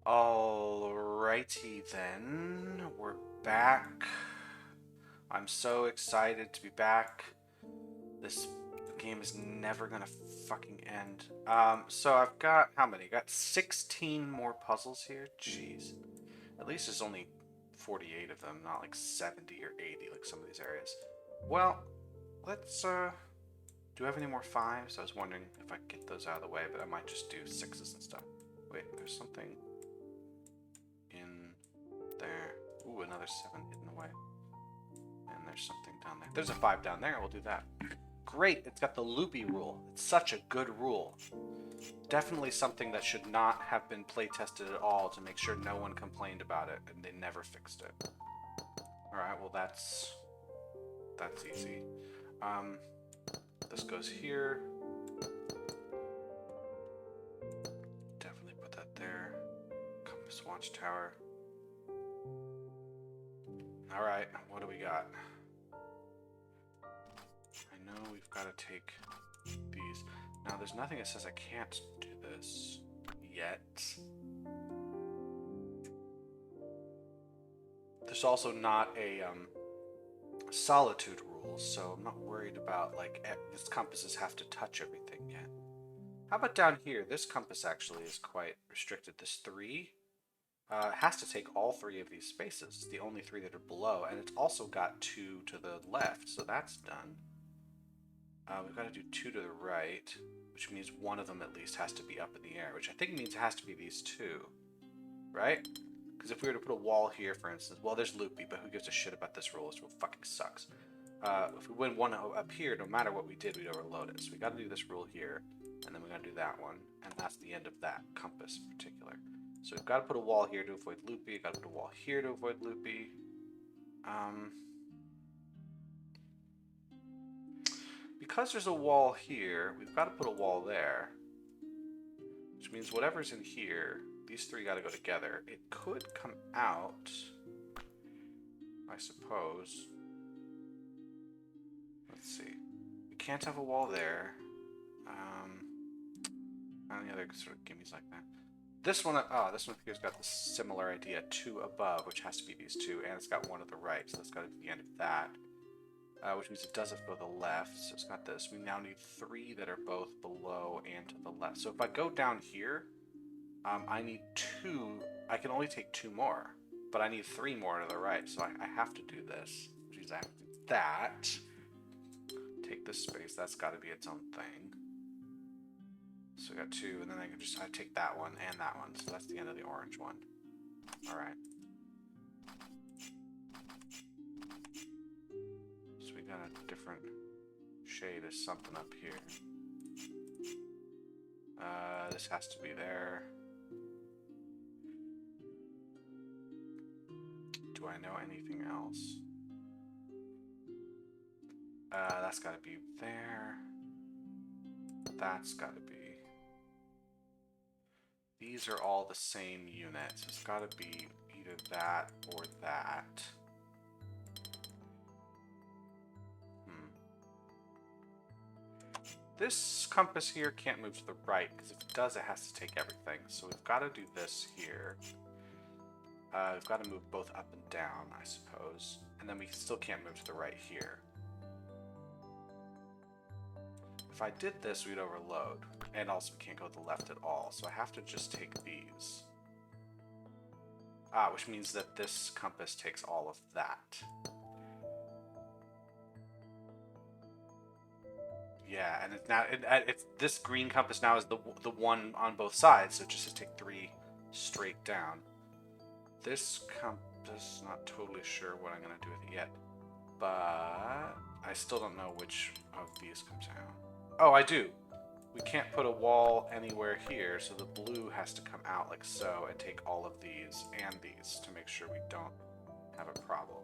Alrighty then, we're back. I'm so excited to be back. This game is never gonna fucking end. So I've got how many? Got 16 more puzzles here. Jeez. At least there's only 48 of them, not like 70 or 80 like some of these areas. Well, let's do I have any more fives? I was wondering if I could get those out of the way, but I might just do sixes and stuff. Wait, there's something in there. Ooh, another 7 hidden away. And there's something down there. There's a 5 down there. We'll do that. Great. It's got the loopy rule. It's such a good rule. Definitely something that should not have been play tested at all to make sure no one complained about it, and they never fixed it. Alright, well that's easy. This goes here. Definitely put that there. Compass watchtower. Alright, what do we got? I know we've got to take these. Now, there's nothing that says I can't do this yet. There's also not a solitude rule, so I'm not worried about, like, these compasses have to touch everything yet. How about down here? This compass actually is quite restricted. This 3 has to take all 3 of these spaces. It's the only 3 that are below, and it's also got 2 to the left, so that's done. We've got to do 2 to the right, which means one of them at least has to be up in the air, which I think means it has to be these 2, right? Because if we were to put a wall here, for instance, well, there's loopy, but who gives a shit about this rule? This rule fucking sucks. If we win one up here, no matter what we did, we'd overload it. So we got to do this rule here, and then we got to do that one, and that's the end of that compass in particular. So we've got to put a wall here to avoid loopy. Got to put a wall here to avoid loopy. Because there's a wall here, we've got to put a wall there. Which means whatever's in here, these 3 got to go together. It could come out, I suppose. Let's see. We can't have a wall there. Any other sort of gimmies like that? This one here's got this similar idea. 2 above, which has to be these 2, and it's got 1 at the right, so that's got to be the end of that. Which means it doesn't go to the left, so it's got this. We now need 3 that are both below and to the left. So if I go down here, I need 2. I can only take 2 more, but I need 3 more to the right, so I have to do this, which means I have to do that. Take this space, that's got to be its own thing. So we got 2, and then I take that one and that one, so that's the end of the orange one. Alright. So we got a different shade of something up here. This has to be there. Do I know anything else? That's got to be there. That's got to be. These are all the same units. It's got to be either that or that. This compass here can't move to the right, because if it does, it has to take everything. So we've got to do this here. We've got to move both up and down, I suppose. And then we still can't move to the right here. If I did this, we'd overload. And also we can't go to the left at all. So I have to just take these. Which means that this compass takes all of that. Yeah, and it's now it's this green compass now is the one on both sides, so it just has to take 3 straight down. This compass, not totally sure what I'm gonna do with it yet, but I still don't know which of these comes out. Oh, I do. We can't put a wall anywhere here, so the blue has to come out like so and take all of these and these to make sure we don't have a problem.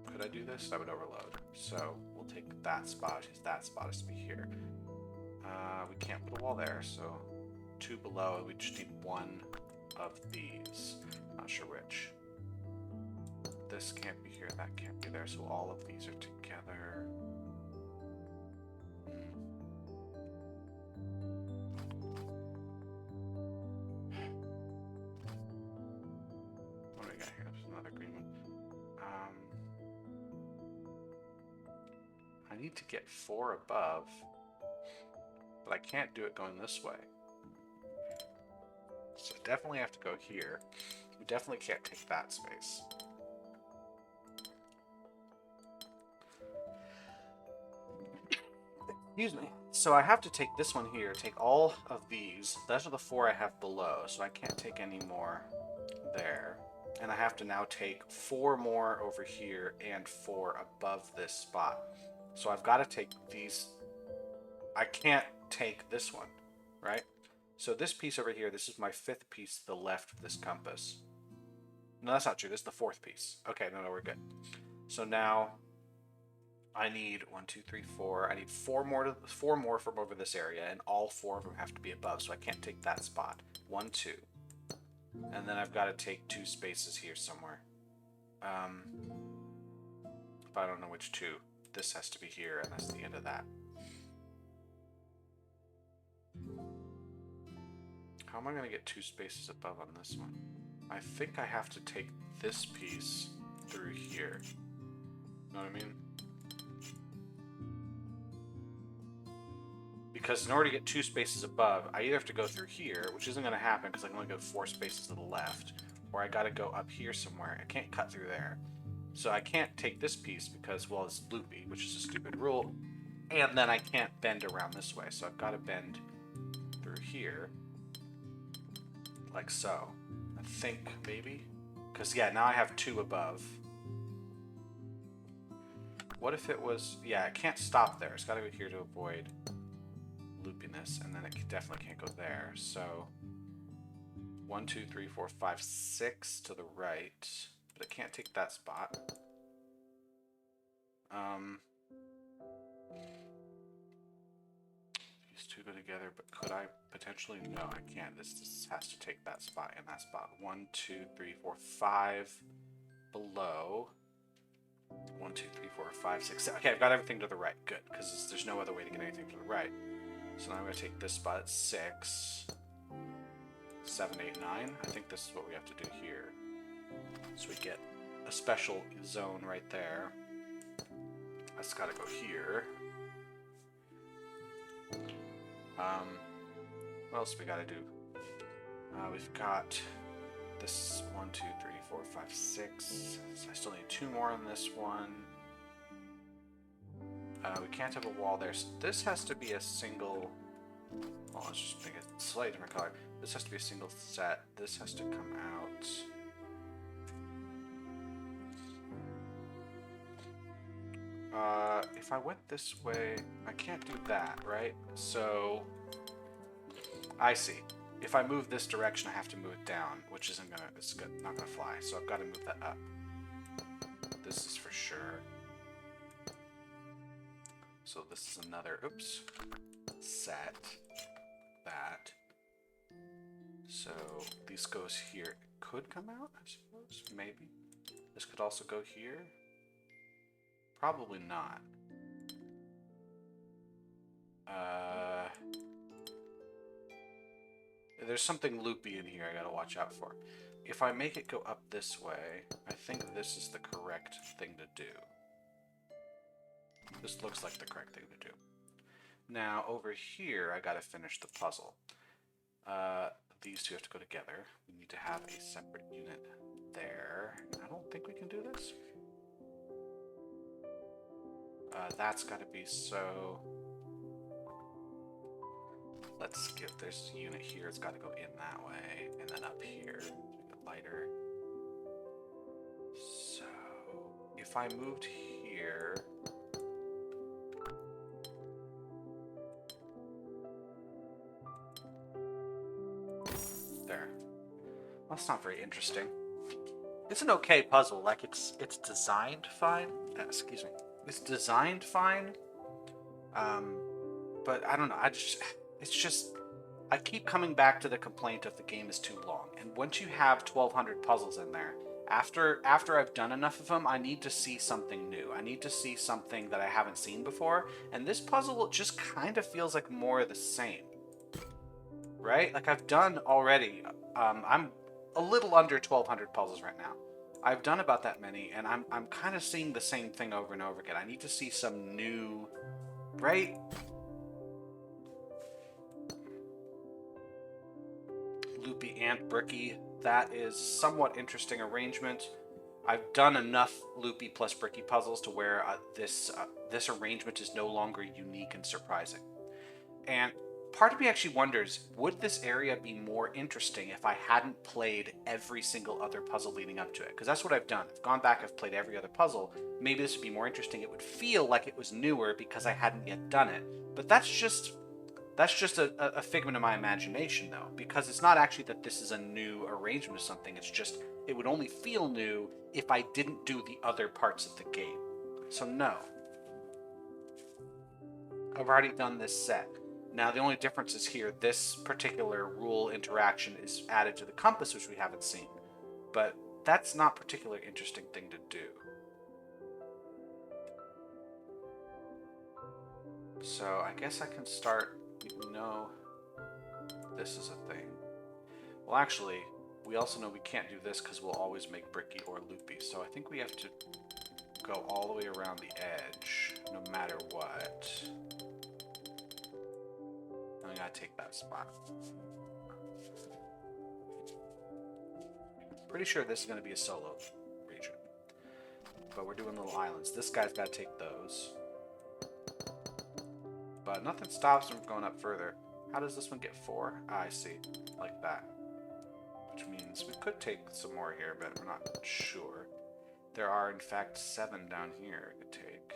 Could I do this? I would overload. So we'll take that spot, because that spot is to be here. We can't put a wall there, so 2 below, we just need 1 of these. Not sure which. This can't be here, that can't be there, so all of these are together. need to get 4 above, but I can't do it going this way. So I definitely have to go here. We definitely can't take that space. Excuse me. So I have to take this one here, take all of these. Those are the 4 I have below, so I can't take any more there. And I have to now take 4 more over here and 4 above this spot. So I've got to take these. I can't take this one, right? So this piece over here, this is my 5th piece to the left of this compass. No, that's not true. This is the 4th piece. Okay, no, we're good. So now I need 1, 2, 3, 4. I need 4 more from over this area, and all 4 of them have to be above, so I can't take that spot. 1, 2. And then I've got to take 2 spaces here somewhere. But I don't know which 2. This has to be here, and that's the end of that. How am I going to get 2 spaces above on this one? I think I have to take this piece through here. Know what I mean? Because in order to get 2 spaces above, I either have to go through here, which isn't going to happen because I can only go 4 spaces to the left, or I got to go up here somewhere. I can't cut through there. So I can't take this piece because, well, it's loopy, which is a stupid rule, and then I can't bend around this way. So I've got to bend through here, like so. I think, maybe? Because, yeah, now I have 2 above. What if it was... Yeah, I can't stop there. It's got to go here to avoid loopiness, and then it definitely can't go there. So 1, 2, 3, 4, 5, 6 to the right, but it can't take that spot. These 2 go together, but could I potentially? No, I can't. This has to take that spot and that spot. 1, 2, 3, 4, 5 below. 1, 2, 3, 4, 5, 6, 7. Okay, I've got everything to the right. Good, because there's no other way to get anything to the right. So now I'm going to take this spot at 6, 7, 8, 9. I think this is what we have to do here. So we get a special zone right there. That's got to go here. What else we got to do? We've got this 1, 2, 3, 4, 5, 6. So I still need 2 more on this one. We can't have a wall there. So this has to be a single... Well, let's just make it a slightly different color. This has to be a single set. This has to come out. If I went this way, I can't do that, right? So, I see. If I move this direction, I have to move it down, which isn't gonna, it's not gonna fly. So I've got to move that up. This is for sure. So this is another, oops, set. That. So this goes here. It could come out, I suppose. Maybe. This could also go here. Probably not. There's something loopy in here I gotta watch out for. If I make it go up this way, I think this is the correct thing to do. This looks like the correct thing to do. Now, over here, I gotta finish the puzzle. These 2 have to go together. We need to have a separate unit there. I don't think we can do this. That's gotta be so... Let's give this unit here, it's gotta go in that way, and then up here, make it lighter. So, if I moved here... There. Well, that's not very interesting. It's an okay puzzle, like it's designed fine. Excuse me. It's designed fine. But I don't know, it's just, I keep coming back to the complaint of the game is too long. And once you have 1,200 puzzles in there, after I've done enough of them, I need to see something new. I need to see something that I haven't seen before. And this puzzle just kind of feels like more of the same. Right? Like I've done already, I'm a little under 1,200 puzzles right now. I've done about that many, and I'm kind of seeing the same thing over and over again. I need to see some new, right? Loopy and Bricky. That is somewhat interesting arrangement. I've done enough Loopy plus Bricky puzzles to where this arrangement is no longer unique and surprising. And part of me actually wonders, would this area be more interesting if I hadn't played every single other puzzle leading up to it? Because that's what I've done. I've gone back, I've played every other puzzle. Maybe this would be more interesting. It would feel like it was newer because I hadn't yet done it. But that's just a figment of my imagination, though, because it's not actually that this is a new arrangement of something. It's just it would only feel new if I didn't do the other parts of the game. So no. I've already done this set. Now the only difference is here, this particular rule interaction is added to the compass, which we haven't seen. But that's not a particularly interesting thing to do. So I guess I can start, we know this is a thing. Well, actually, we also know we can't do this because we'll always make Bricky or Loopy. So I think we have to go all the way around the edge, no matter what. I gotta take that spot. Pretty sure this is gonna be a solo region. But we're doing little islands. This guy's gotta take those. But nothing stops him from going up further. How does this one get 4? Ah, I see. Like that. Which means we could take some more here, but we're not sure. There are, in fact, 7 down here we could take.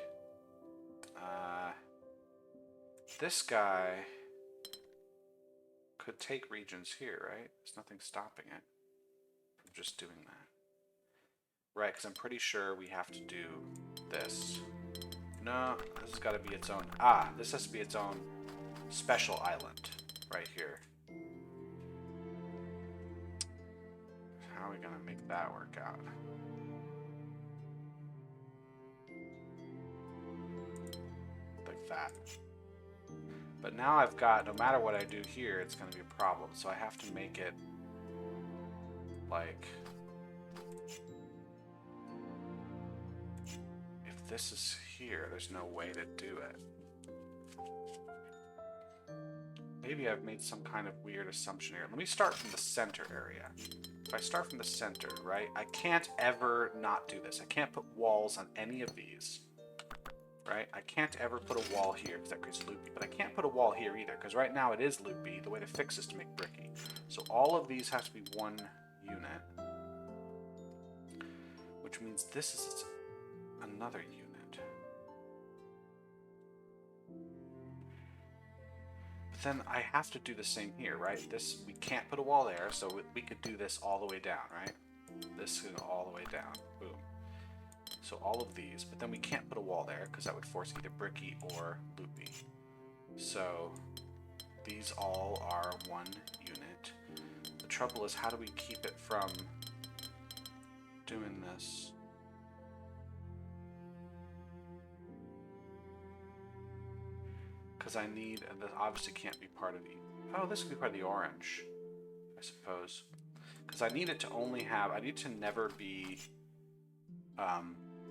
This guy could take regions here, right? There's nothing stopping it from just doing that. Right, because I'm pretty sure we have to do this. No, this has got to be its own. Ah, this has to be its own special island right here. How are we going to make that work out? Like that. But now I've got, no matter what I do here, it's going to be a problem. So I have to make it like, if this is here, there's no way to do it. Maybe I've made some kind of weird assumption here. Let me start from the center area. If I start from the center, right, I can't ever not do this. I can't put walls on any of these. Right? I can't ever put a wall here because that creates loopy, but I can't put a wall here either because right now it is loopy. The way to fix is to make bricky. So all of these have to be one unit, which means this is another unit. But then I have to do the same here, right? This, we can't put a wall there, so we could do this all the way down, right? This can go all the way down. Boom. So all of these, but then we can't put a wall there because that would force either bricky or loopy. So these all are one unit. The trouble is, how do we keep it from doing this? Because I need, this obviously can't be part of the, oh, this could be part of the orange, I suppose. Because I need it to only have, I need to never be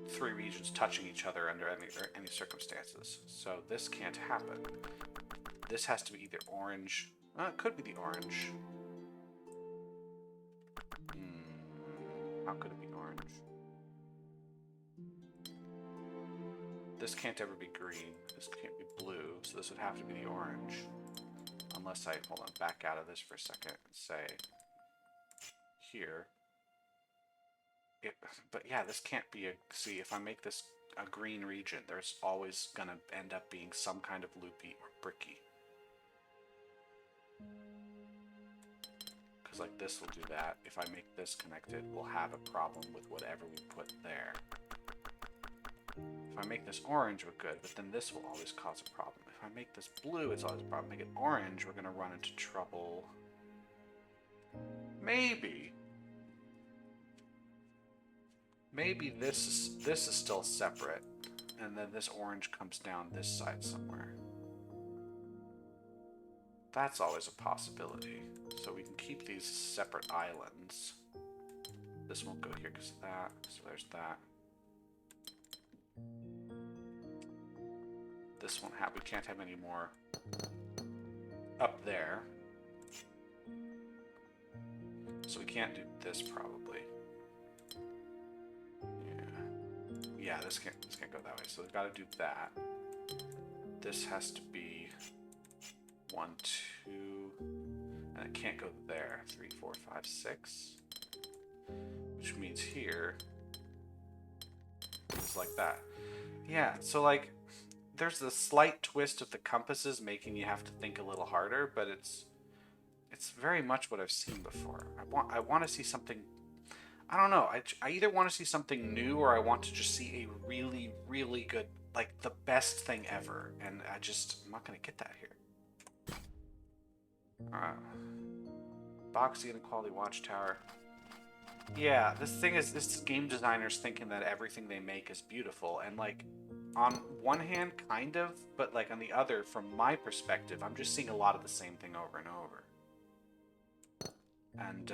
3 regions touching each other under any circumstances. So this can't happen. This has to be either orange. It could be the orange. How could it be orange? This can't ever be green. This can't be blue. So this would have to be the orange. Unless I, hold on, back out of this for a second and say here. But yeah, this can't be a, see, if I make this a green region, there's always going to end up being some kind of loopy or bricky. Because like this will do that. If I make this connected, we'll have a problem with whatever we put there. If I make this orange, we're good, but then this will always cause a problem. If I make this blue, it's always a problem. Make it orange, we're going to run into trouble. Maybe this is still separate, and then this orange comes down this side somewhere. That's always a possibility. So we can keep these separate islands. This won't go here because of that. So there's that. This won't have, we can't have any more up there. So we can't do this probably. Yeah, this can't go that way. So we've got to do that. This has to be 1, 2, and it can't go there. 3, 4, 5, 6. Which means here it's like that. Yeah, so like there's a slight twist of the compasses making you have to think a little harder, but it's very much what I've seen before. I want to see something. I don't know. I either want to see something new or I want to just see a really, really good, like the best thing ever. And I'm not going to get that here. Boxy Inequality Watchtower. Yeah, this thing is, this game designer's thinking that everything they make is beautiful. And like, on one hand, kind of, but like on the other, from my perspective, I'm just seeing a lot of the same thing over and over. And,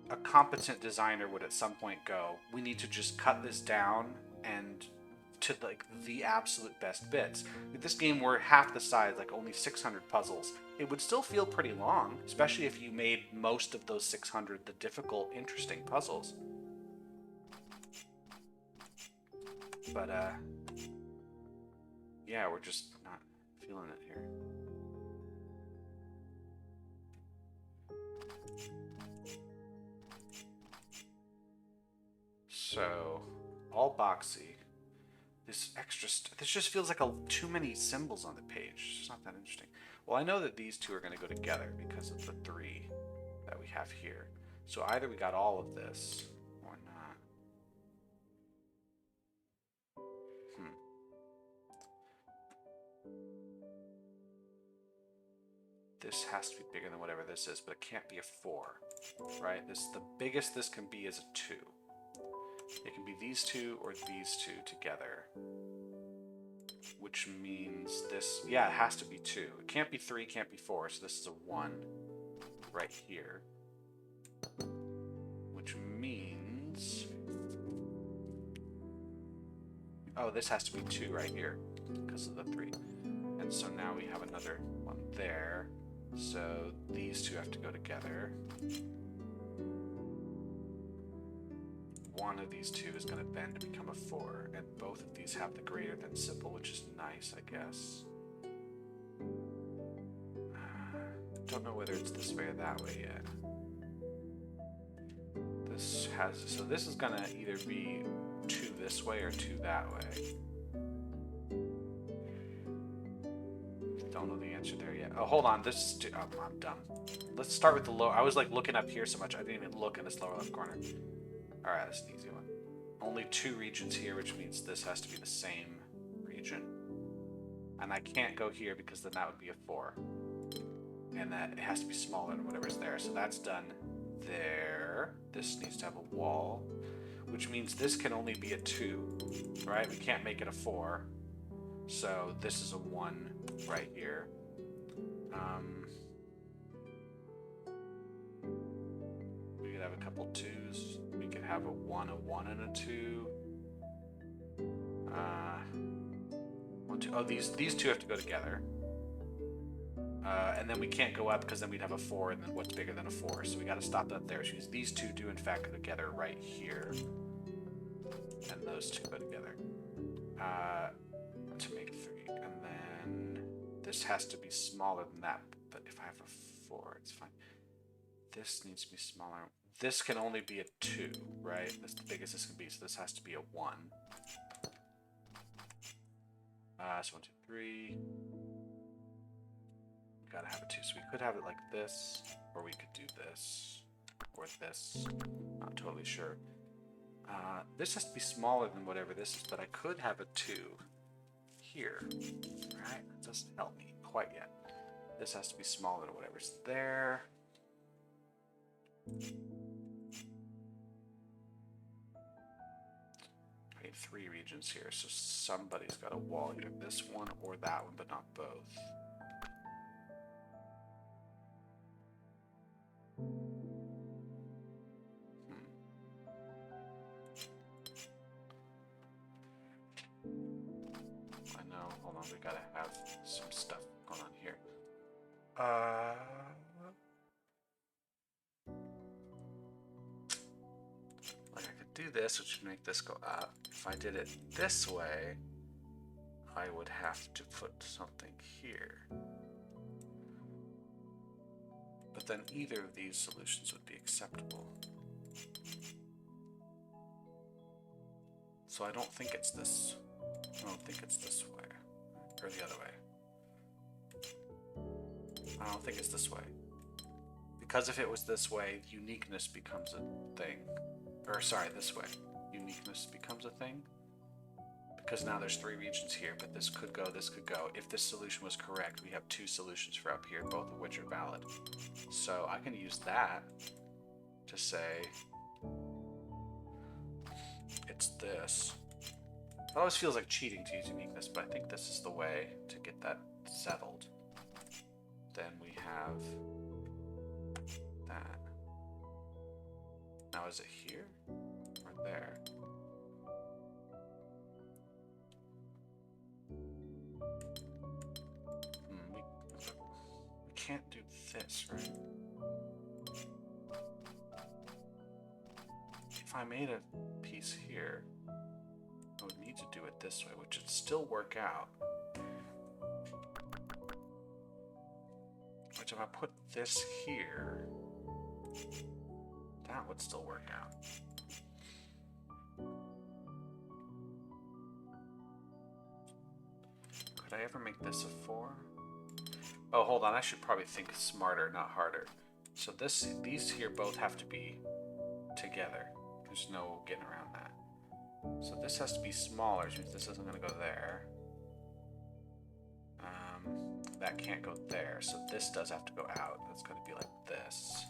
a competent designer would at some point go, we need to just cut this down and to like the absolute best bits. If this game were half the size, like only 600 puzzles, it would still feel pretty long, especially if you made most of those 600 the difficult, interesting puzzles. But yeah, we're just not feeling it here. So, all boxy. This extra this just feels like too many symbols on the page. It's not that interesting. Well, I know that these two are going to go together because of the 3 that we have here. So either we got all of this or not. This has to be bigger than whatever this is, but it can't be a 4, right? The biggest this can be is a 2. It can be these two or these two together. Which means this, yeah, it has to be 2. It can't be 3, can't be 4, so this is a 1 right here. Which means... oh, this has to be 2 right here because of the 3. And so now we have another one there. So these two have to go together. One of these two is going to bend to become a 4, and both of these have the greater than symbol, which is nice, I guess. Don't know whether it's this way or that way yet. This has, so this is going to either be 2 this way or 2 that way. Don't know the answer there yet. Oh, hold on. This is oh, I'm dumb. Let's start with the low. I was like looking up here so much I didn't even look in this lower left corner. All right, that's an easy one. Only 2 regions here, which means this has to be the same region. And I can't go here because then that would be a 4. And that it has to be smaller than whatever's there. So that's done there. This needs to have a wall, which means this can only be a 2, right? We can't make it a 4. So this is a 1 right here. We could have a couple 2s. We could have a 1, and a 2. 1, 2. Oh, these 2 have to go together. And then we can't go up because then we'd have a 4, and then what's bigger than a 4? So we got to stop that there. So these 2 do in fact go together right here, and those 2 go together to make 3. And then this has to be smaller than that. But if I have a 4, it's fine. This needs to be smaller. This can only be a 2, right? That's the biggest this can be. So this has to be a 1. So 1, 2, 3. Gotta have a 2, so we could have it like this, or we could do this, or this. Not totally sure. This has to be smaller than whatever this is, but I could have a 2 here. Right? That doesn't help me quite yet. This has to be smaller than whatever's there. I need 3 regions here, so somebody's got a wall, either this one or that one, but not both. some stuff going on here. Like I could do this, which would make this go up. If I did it this way, I would have to put something here. But then either of these solutions would be acceptable. So I don't think it's this. I don't think it's this way. Or the other way. I don't think it's this way. Because if it was this way, uniqueness becomes a thing. Or sorry, this way. Uniqueness becomes a thing. Because now there's 3 regions here, but this could go, this could go. If this solution was correct, we have 2 solutions for up here, both of which are valid. So I can use that to say it's this. It always feels like cheating to use uniqueness, but I think this is the way to get that settled. Then we have that. Now is it here or there? We can't do this, right? If I made a piece here, I would need to do it this way, which would still work out. Which if I put this here, that would still work out. Could I ever make this a 4? Oh, hold on, I should probably think smarter, not harder. So these here both have to be together. There's no getting around that. So this has to be smaller, which means this isn't going to go there. That can't go there, so this does have to go out. That's going to be like this.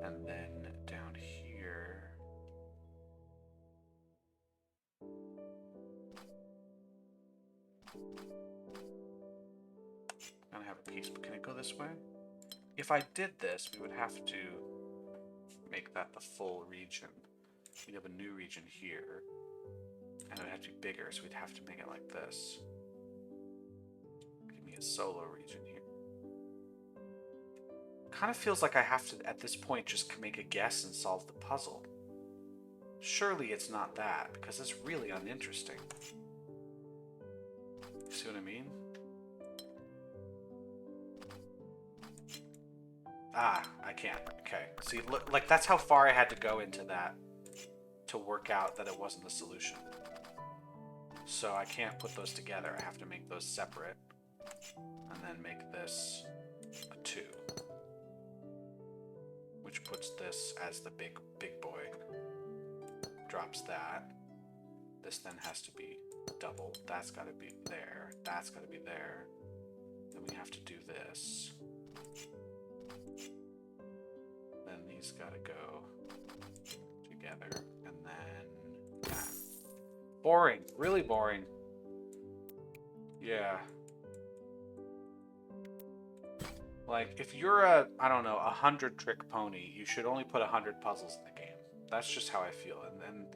And then down here... I'm going to have a piece, but can it go this way? If I did this, we would have to make that the full region. We'd have a new region here, and it would have to be bigger, so we'd have to make it like this. Give me a solo region here. Kind of feels like I have to, at this point, just make a guess and solve the puzzle. Surely it's not that, because it's really uninteresting. You see what I mean? Ah, I can't. Okay. See, look, like that's how far I had to go into that to work out that it wasn't the solution. So I can't put those together. I have to make those separate and then make this a 2, which puts this as the big boy. Drops that. This then has to be double. That's got to be there. That's got to be there. Then we have to do this. Then these got to go together. And then that. Boring. Really boring. Yeah. Like, if you're a, I don't know, 100-trick pony, you should only put 100 puzzles in the game. That's just how I feel. And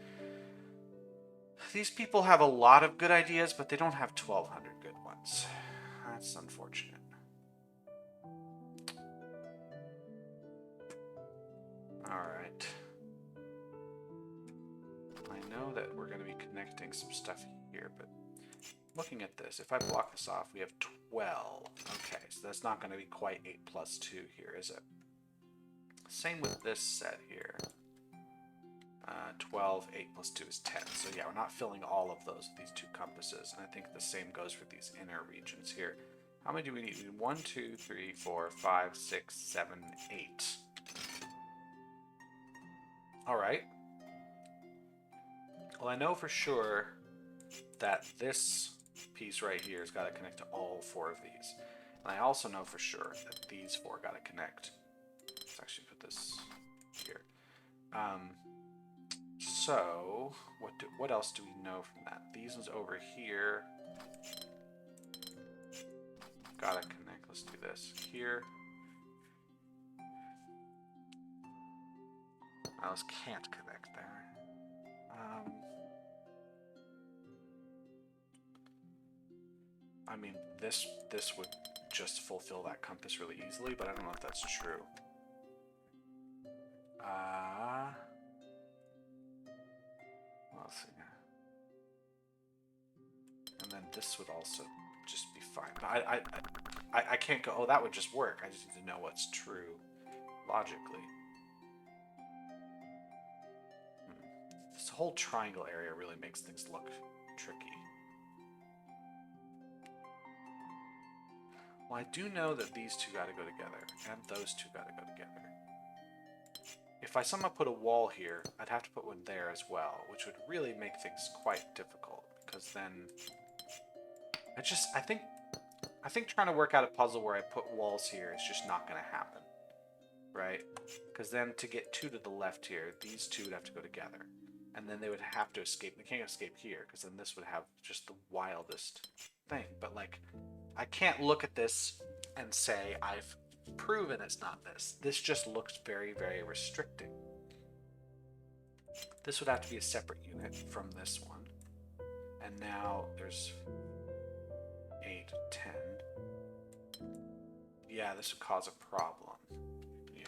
these people have a lot of good ideas, but they don't have 1,200 good ones. That's unfortunate. Alright. I know that we're going to be connecting some stuff here, but looking at this, if I block this off, we have 12. Okay, so that's not going to be quite 8 plus 2 here, is it? Same with this set here. 12, 8 plus 2 is 10. So yeah, we're not filling all of those with these 2 compasses. And I think the same goes for these inner regions here. How many do we need? We need 1, 2, 3, 4, 5, 6, 7, 8. Alright. Well, I know for sure that this piece right here has got to connect to all 4 of these. And I also know for sure that these 4 got to connect. Let's actually put this here. So, what else do we know from that? These ones over here. Gotta connect. Let's do this. Here. Those can't connect there. I I mean, this would just fulfill that compass really easily, but I don't know if that's true. Let's see. And then this would also just be fine. But I can't go, oh, that would just work. I just need to know what's true logically. This whole triangle area really makes things look tricky. Well, I do know that these two gotta go together, and those two gotta go together. If I somehow put a wall here, I'd have to put one there as well, which would really make things quite difficult, because then... I think trying to work out a puzzle where I put walls here is just not gonna happen. Right? Because then to get two to the left here, these two would have to go together. And then they would have to escape. They can't escape here, because then this would have just the wildest thing. But, like, I can't look at this and say I've proven it's not this. This just looks very, very restricting. This would have to be a separate unit from this one. And now there's 8, 10. Yeah, this would cause a problem. Yeah.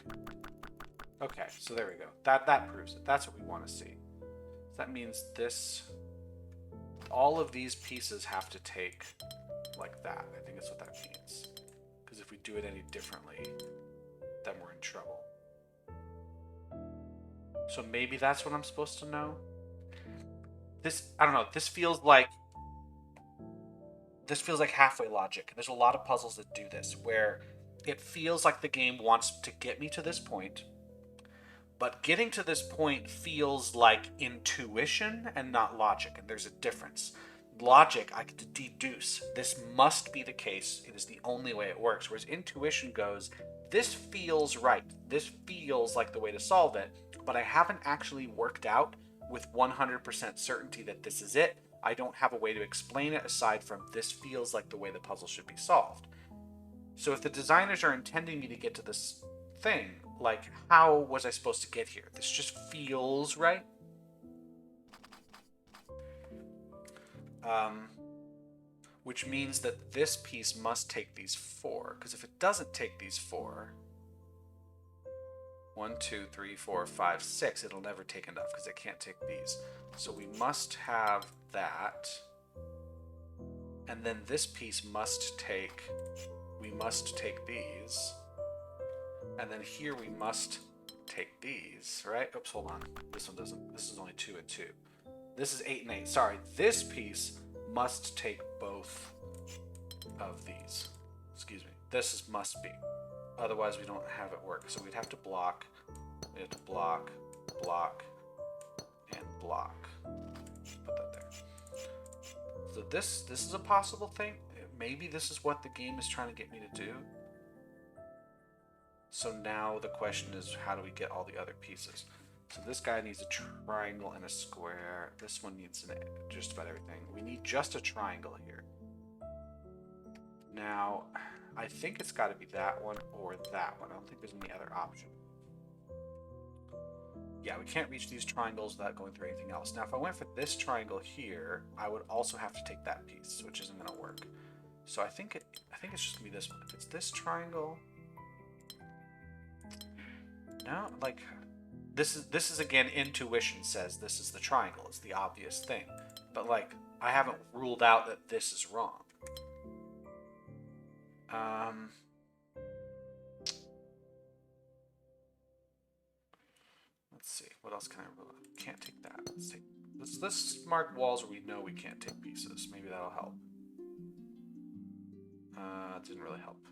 Okay, so there we go. That proves it. That's what we want to see. So that means this... all of these pieces have to take like that. I think that's what that means. Because if we do it any differently, then we're in trouble. So maybe that's what I'm supposed to know? This, I don't know, this feels like halfway logic. There's a lot of puzzles that do this, where it feels like the game wants to get me to this point, but getting to this point feels like intuition and not logic, and there's a difference. Logic, I get to deduce. This must be the case. It is the only way it works. Whereas intuition goes, this feels right. This feels like the way to solve it, but I haven't actually worked out with 100% certainty that this is it. I don't have a way to explain it aside from this feels like the way the puzzle should be solved. So if the designers are intending me to get to this thing, like, how was I supposed to get here? This just feels right. Which means that this piece must take these 4, because if it doesn't take these 4, 1, 2, 3, 4, 5, 6, it'll never take enough because it can't take these. So we must have that, and then this piece must take, we must take these, and then here we must take these, right? Oops, hold on. This one doesn't, this is only 2 and 2. This is 8 and 8. Sorry, this piece must take both of these. Excuse me. This is must be. Otherwise, we don't have it work. So we'd have to block. We have to block, block, and block. Put that there. So this is a possible thing. Maybe this is what the game is trying to get me to do. So now the question is, how do we get all the other pieces? So this guy needs a triangle and a square. This one needs just about everything. We need just a triangle here. Now, I think it's got to be that one or that one. I don't think there's any other option. Yeah, we can't reach these triangles without going through anything else. Now, if I went for this triangle here, I would also have to take that piece, which isn't going to work. So I think it's just going to be this one. If it's this triangle... No, like... This is again, intuition says this is the triangle. It's the obvious thing. But, like, I haven't ruled out that this is wrong. Let's see. What else can I rule out? Can't take that. Let's mark walls where we know we can't take pieces. Maybe that'll help. It didn't really help.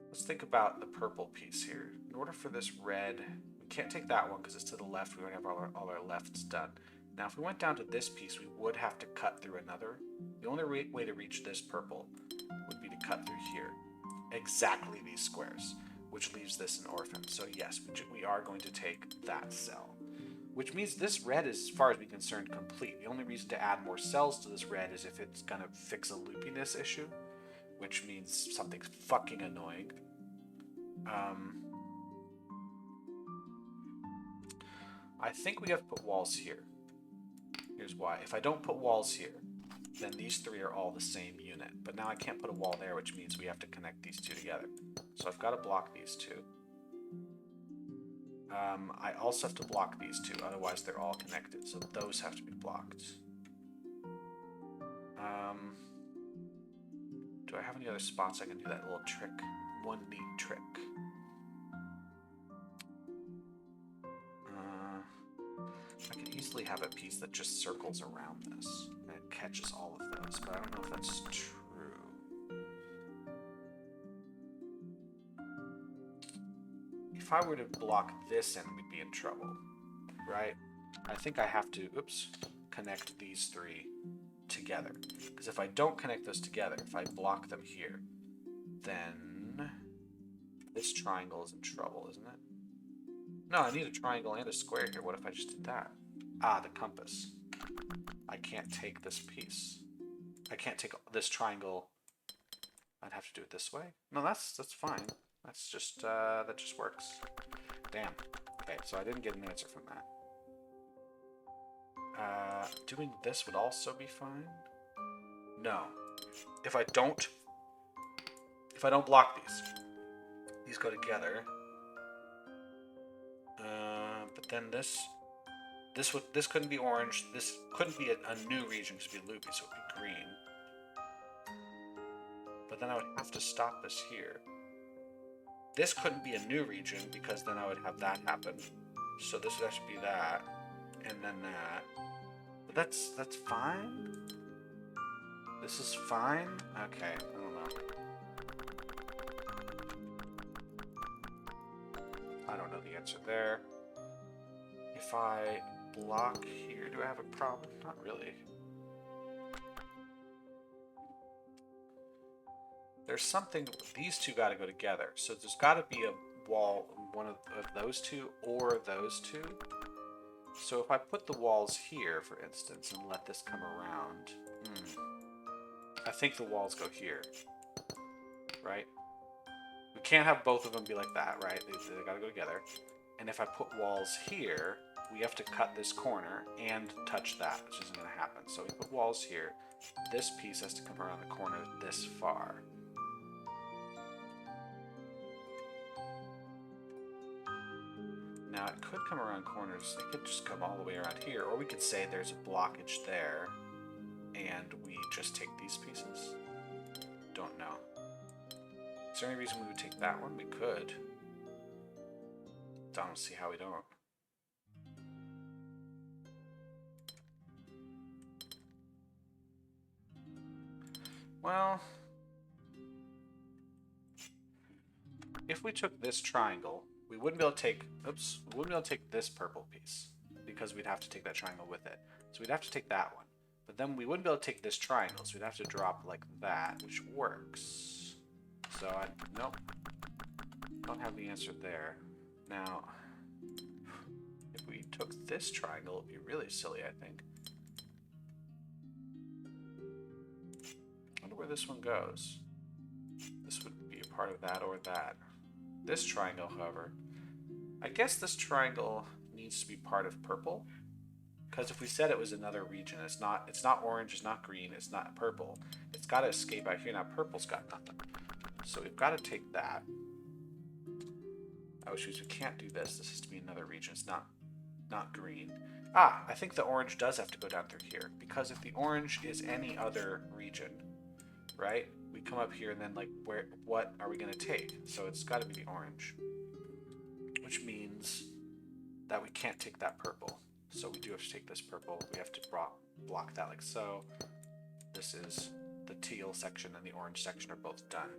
Let's think about the purple piece here. In order for this red... We can't take that one because it's to the left. We already have all our lefts done. Now, if we went down to this piece, we would have to cut through another. The only way to reach this purple would be to cut through here. Exactly these squares, which leaves this an orphan. So yes, we are going to take that cell. Which means this red is, as far as we're concerned, complete. The only reason to add more cells to this red is if it's going to fix a loopiness issue, which means something's fucking annoying. I think we have to put walls here. Here's why. If I don't put walls here, then these three are all the same unit. But now I can't put a wall there, which means we have to connect these two together. So I've got to block these two. I also have to block these two, otherwise they're all connected. So those have to be blocked. Do I have any other spots I can do that little trick? One neat trick. I could easily have a piece that just circles around this and it catches all of those, but I don't know if that's true. If I were to block this in, we'd be in trouble, right? I think I have to, connect these three together. Because if I don't connect those together, if I block them here, then this triangle is in trouble, isn't it? No, I need a triangle and a square here. What if I just did that? Ah, the compass. I can't take this piece. I can't take this triangle. I'd have to do it this way. No, that's fine. That's just that just works. Damn. Okay, so I didn't get an answer from that. Doing this would also be fine. No. If I don't block these go together. But then this couldn't be orange. This couldn't be a new region because it'd be loopy, so it'd be green. But then I would have to stop this here. This couldn't be a new region because then I would have that happen. So this would have to be that, and then that. But that's fine. This is fine. Okay, I don't know. I don't know the answer there. If I block here, do I have a problem? Not really. There's something, these two got to go together. So there's got to be a wall, one of those two or those two. So if I put the walls here, for instance, and let this come around, I think the walls go here, right? We can't have both of them be like that, right? They got to go together. And if I put walls here, we have to cut this corner and touch that, which isn't going to happen. So we put walls here. This piece has to come around the corner this far. Now it could come around corners, it could just come all the way around here, or we could say there's a blockage there, and we just take these pieces. Don't know. Is there any reason we would take that one? We could. Don't see how we don't. Well, if we took this triangle, we wouldn't be able to take, we wouldn't be able to take this purple piece because we'd have to take that triangle with it. So we'd have to take that one. But then we wouldn't be able to take this triangle, so we'd have to drop like that, which works. So nope. Don't have the answer there. Now, if we took this triangle, it'd be really silly, I think. I wonder where this one goes. This would be a part of that or that. This triangle, however, I guess this triangle needs to be part of purple, because if we said it was another region, it's not orange, it's not green, it's not purple. It's got to escape out here. Now purple's got nothing, so we've got to take that. Oh, shoot, we can't do this. This has to be another region. It's not green. Ah, I think the orange does have to go down through here, because if the orange is any other region, right? We come up here and then like what are we going to take? So it's got to be the orange, which means that we can't take that purple. So we do have to take this purple. We have to block that like so. This is the teal section and the orange section are both done.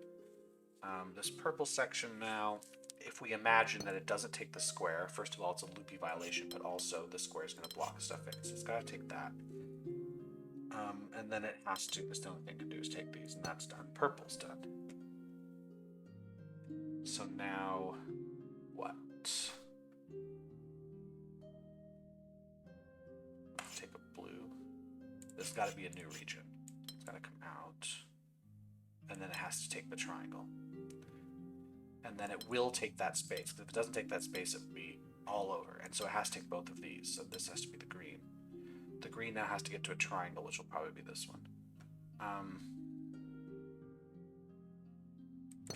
This purple section now, if we imagine that it doesn't take the square, first of all, it's a loopy violation, but also the square is going to block stuff in. So it's got to take that. And then it has to, the only thing it can do is take these, and that's done. Purple's done. So now, what? Take a blue. This has got to be a new region. It's got to come out. And then it has to take the triangle. And then it will take that space. If it doesn't take that space, it will be all over. And so it has to take both of these. So this has to be the green. The green now has to get to a triangle, which will probably be this one.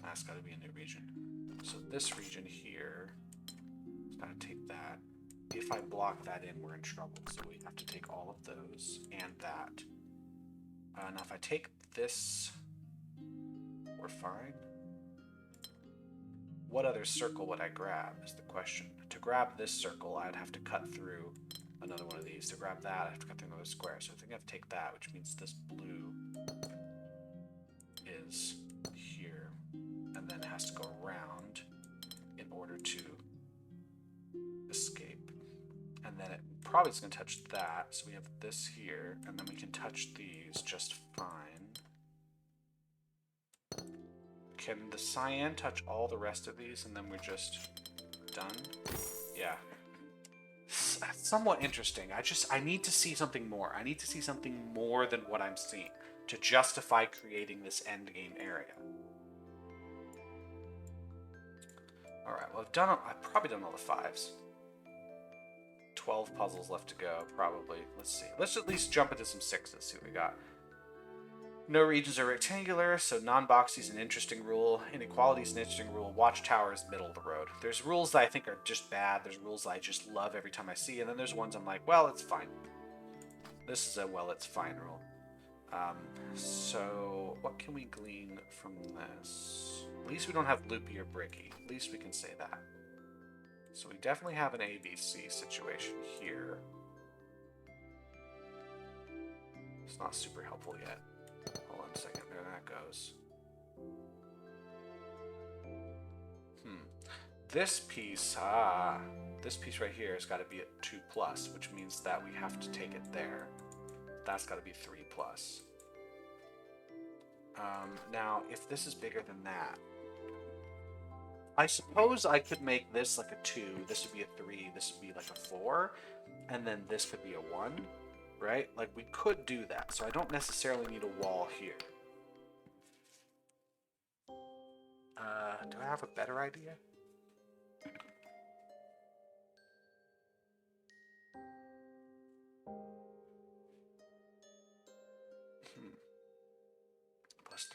That's got to be a new region. So this region here, it's got to take that. If I block that in, we're in trouble. So we have to take all of those and that. Now if I take this, we're fine. What other circle would I grab is the question. To grab this circle, I'd have to cut through another one of these. To grab that, I have to cut through another square. So I think I have to take that, which means this blue is here. And then has to go around in order to escape. And then it probably is going to touch that. So we have this here, and then we can touch these just fine. Can the cyan touch all the rest of these, and then we're just done? Yeah. Somewhat interesting. I need to see something more. I need to see something more than what I'm seeing to justify creating this end game area. All right. Well, I've probably done all the 5s. 12 puzzles left to go, probably. Let's see. Let's at least jump into some 6s. See what we got. No regions are rectangular, so non-boxy is an interesting rule. Inequality is an interesting rule. Watchtower is middle of the road. There's rules that I think are just bad. There's rules that I just love every time I see, and then there's ones I'm like, well, it's fine. This is a well, it's fine rule. So what can we glean from this? At least we don't have loopy or bricky. At least we can say that. So we definitely have an ABC situation here. It's not super helpful yet. Hold on a second, there that goes. This piece right here has got to be at 2+, which means that we have to take it there. That's got to be 3+. Now, if this is bigger than that, I suppose I could make this like a 2, this would be a 3, this would be like a 4, and then this could be a 1. Right? Like, we could do that, so I don't necessarily need a wall here. Do I have a better idea? Plus 3+.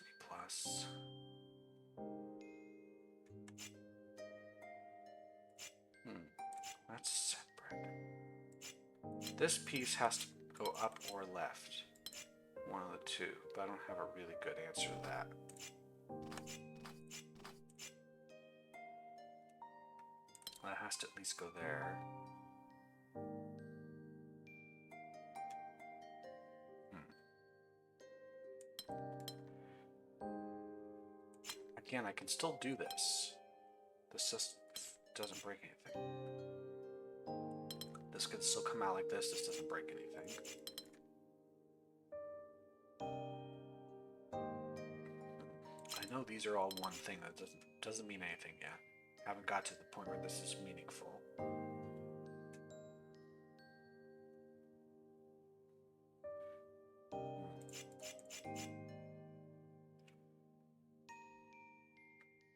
That's separate. This piece has to go up or left. One of the two, but I don't have a really good answer to that. Well, it has to at least go there. Again, I can still do this. This just doesn't break anything. This could still come out like this. This doesn't break anything. I know these are all one thing. That doesn't mean anything yet. I haven't got to the point where this is meaningful.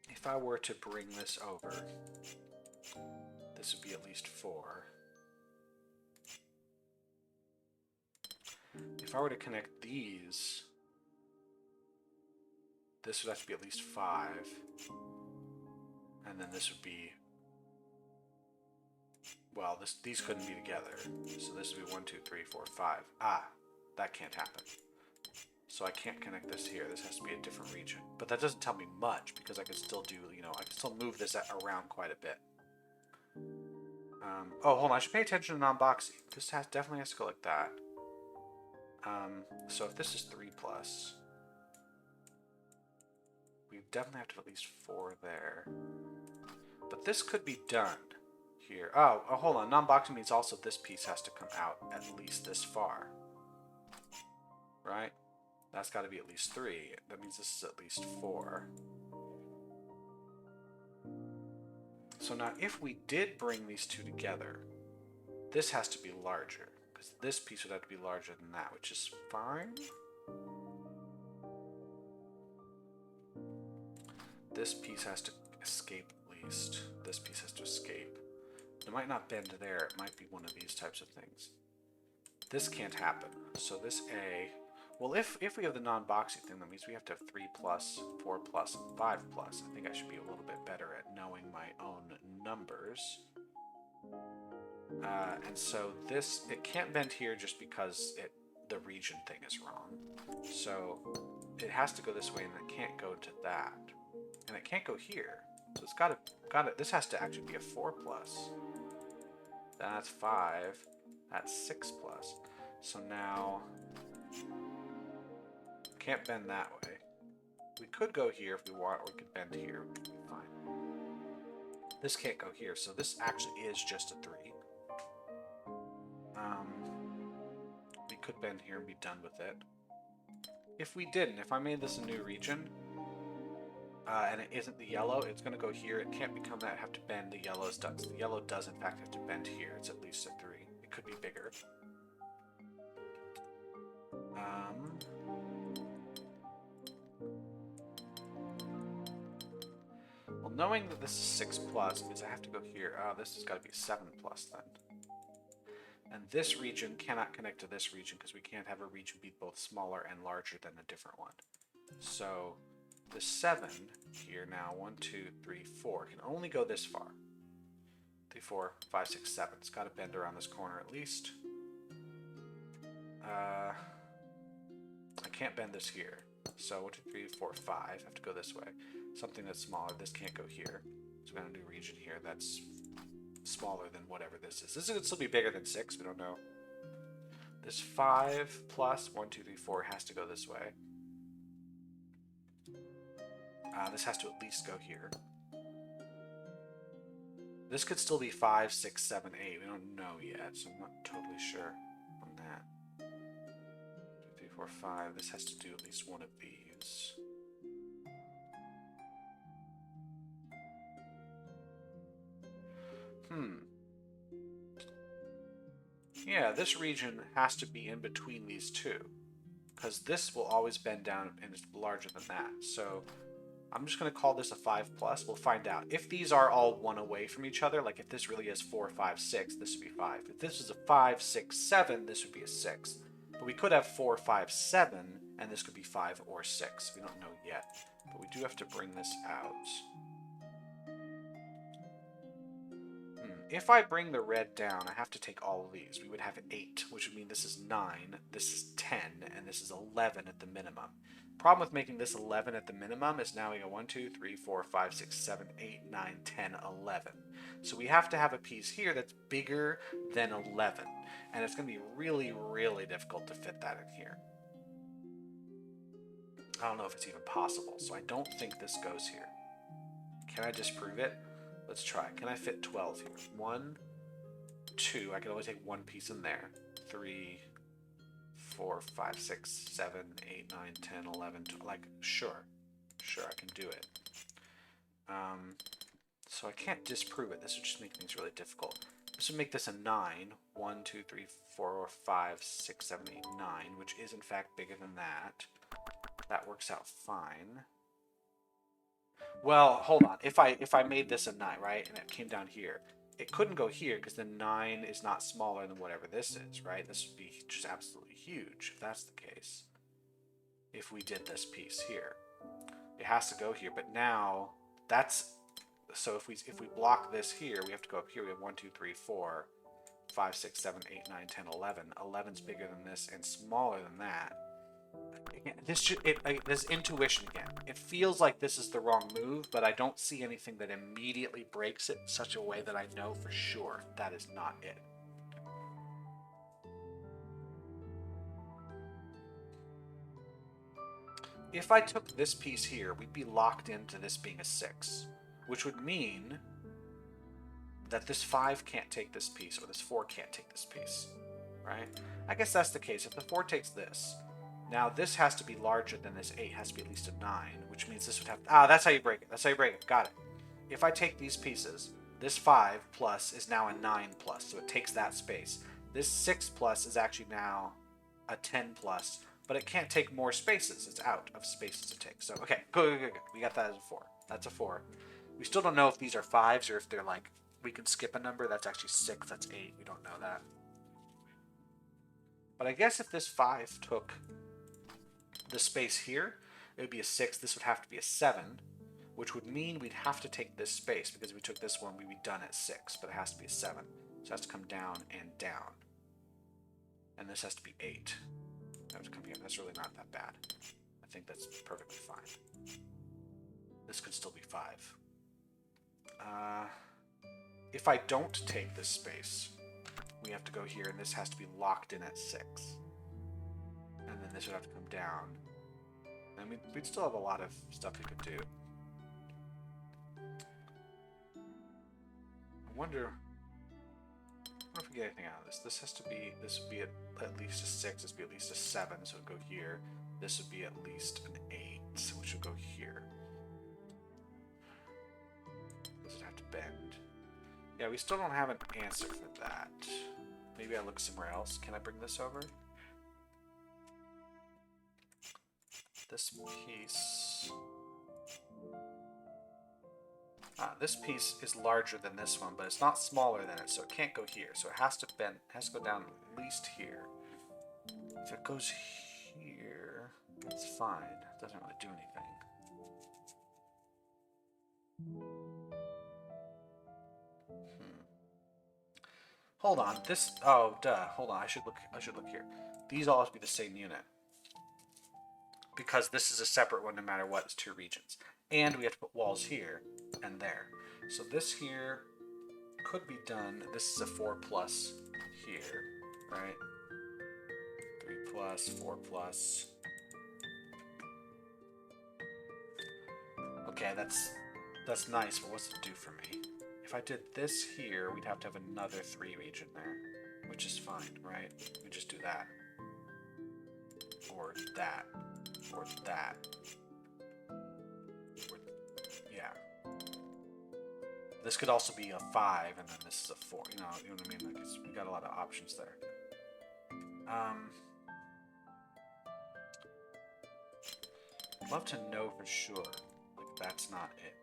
If I were to bring this over, this would be at least 4. If I were to connect these, this would have to be at least 5. And then this would be, well, these couldn't be together. So this would be 1, 2, 3, 4, 5. Ah, that can't happen. So I can't connect this here. This has to be a different region. But that doesn't tell me much because I can still do, I can still move this around quite a bit. Oh, hold on. I should pay attention to non-boxy. This definitely has to go like that. So if this is 3+, we definitely have to have at least 4 there. But this could be done here. Oh, hold on. Non-boxing means also this piece has to come out at least this far. Right? That's got to be at least 3. That means this is at least 4. So now if we did bring these two together, this has to be larger. Because this piece would have to be larger than that, which is fine. This piece has to escape at least. This piece has to escape. It might not bend there. It might be one of these types of things. This can't happen. So this A Well, if we have the non-boxy thing, that means we have to have 3 plus, 4 plus, and 5 plus. I think I should be a little bit better at knowing my own numbers. And so this, it can't bend here just because the region thing is wrong. So it has to go this way, and it can't go to that. And it can't go here. So it's got to, this has to actually be a 4 plus. That's 5. That's 6 plus. So now, can't bend that way. We could go here if we want, or we could bend here. It would be fine. This can't go here, so this actually is just a 3. We could bend here and be done with it. If we didn't, if I made this a new region, and it isn't the yellow, it's going to go here. It can't become that, have to bend. The yellow's done. So the yellow does, in fact, have to bend here. It's at least a 3. It could be bigger. Well, knowing that this is 6 plus means I have to go here. Oh, this has got to be 7 plus then. And this region cannot connect to this region because we can't have a region be both smaller and larger than a different one. So the 7 here now, 1, 2, 3, 4, can only go this far. 3, 4, 5, 6, 7. It's got to bend around this corner at least. I can't bend this here. So 1, 2, 3, 4, 5 have to go this way. Something that's smaller. This can't go here. So we've got a new region here that's smaller than whatever this is. This could still be bigger than 6. We don't know. This 5 plus 1, 2, 3, 4 has to go this way. This has to at least go here. This could still be 5, 6, 7, 8. We don't know yet, so I'm not totally sure on that. 2, 3, 4, 5. This has to do at least one of these. Yeah, this region has to be in between these two, because this will always bend down and it's larger than that. So I'm just going to call this a 5 plus. We'll find out. If these are all 1 away from each other, like if this really is 4, 5, 6, this would be 5. If this is a 5, 6, 7, this would be a 6. But we could have 4, 5, 7, and this could be 5 or 6. We don't know yet. But we do have to bring this out. If I bring the red down, I have to take all of these. We would have 8, which would mean this is 9, this is 10, and this is 11 at the minimum. Problem with making this 11 at the minimum is now we go 1, 2, 3, 4, 5, 6, 7, 8, 9, 10, 11. So we have to have a piece here that's bigger than 11. And it's going to be really, really difficult to fit that in here. I don't know if it's even possible, so I don't think this goes here. Can I disprove it? Let's try. Can I fit 12 here? 1, 2. I can only take one piece in there. 3, 4, 5, 6, 7, 8, 9, 10, 11, 12. Like, sure. Sure, I can do it. So I can't disprove it. This would just make things really difficult. This would make this a 9. 1, 2, 3, 4, 5, 6, 7, 8, 9, which is in fact bigger than that. That works out fine. Well, hold on. If I made this a 9, right, and it came down here, it couldn't go here because the 9 is not smaller than whatever this is, right? This would be just absolutely huge if that's the case. If we did this piece here, it has to go here. But now that's so if we block this here, we have to go up here. We have 1, 2, 3, 4, 5, 6, 7, 8, 9, 10, 11. 11's bigger than this and smaller than that. This intuition again. It feels like this is the wrong move, but I don't see anything that immediately breaks it in such a way that I know for sure that is not it. If I took this piece here, we'd be locked into this being a 6, which would mean that this 5 can't take this piece, or this 4 can't take this piece, right? I guess that's the case. If the 4 takes this, now this has to be larger than this 8. It has to be at least a 9, which means this would have... that's how you break it. That's how you break it. Got it. If I take these pieces, this 5 plus is now a 9 plus, so it takes that space. This 6 plus is actually now a 10 plus, but it can't take more spaces. It's out of spaces to take. So, okay, good. We got that as a 4. That's a 4. We still don't know if these are 5s or if they're like, we can skip a number. That's actually 6. That's 8. We don't know that. But I guess if this 5 took the space here, it would be a 6. This would have to be a 7, which would mean we'd have to take this space, because if we took this one, we'd be done at 6, but it has to be a 7. So it has to come down and down. And this has to be 8. I have to come here. That's really not that bad. I think that's perfectly fine. This could still be 5. If I don't take this space, we have to go here, and this has to be locked in at 6. And then this would have to come down. And we'd still have a lot of stuff we could do. I wonder if we get anything out of this. This has to be, this would be at least a 6, this would be at least a 7, so it would go here. This would be at least an 8, which would go here. This would have to bend. Yeah, we still don't have an answer for that. Maybe I look somewhere else. Can I bring this over? This piece... this piece is larger than this one, but it's not smaller than it, so it can't go here. So it has to bend, it has to go down at least here. If it goes here, it's fine. It doesn't really do anything. Hold on. This. Oh, duh. Hold on. I should look here. These all have to be the same unit, because this is a separate one no matter what. It's 2 regions, and we have to put walls here and there. So this here could be done. This is a 4 plus here, right? 3 plus, 4 plus. Okay, that's nice, but what's it do for me? If I did this here, we'd have to have another 3 region there, which is fine, right? We just do that. Or that. Or that. Or, yeah. This could also be a 5, and then this is a 4. You know what I mean? Like we got a lot of options there. I'd love to know for sure. Like, that's not it.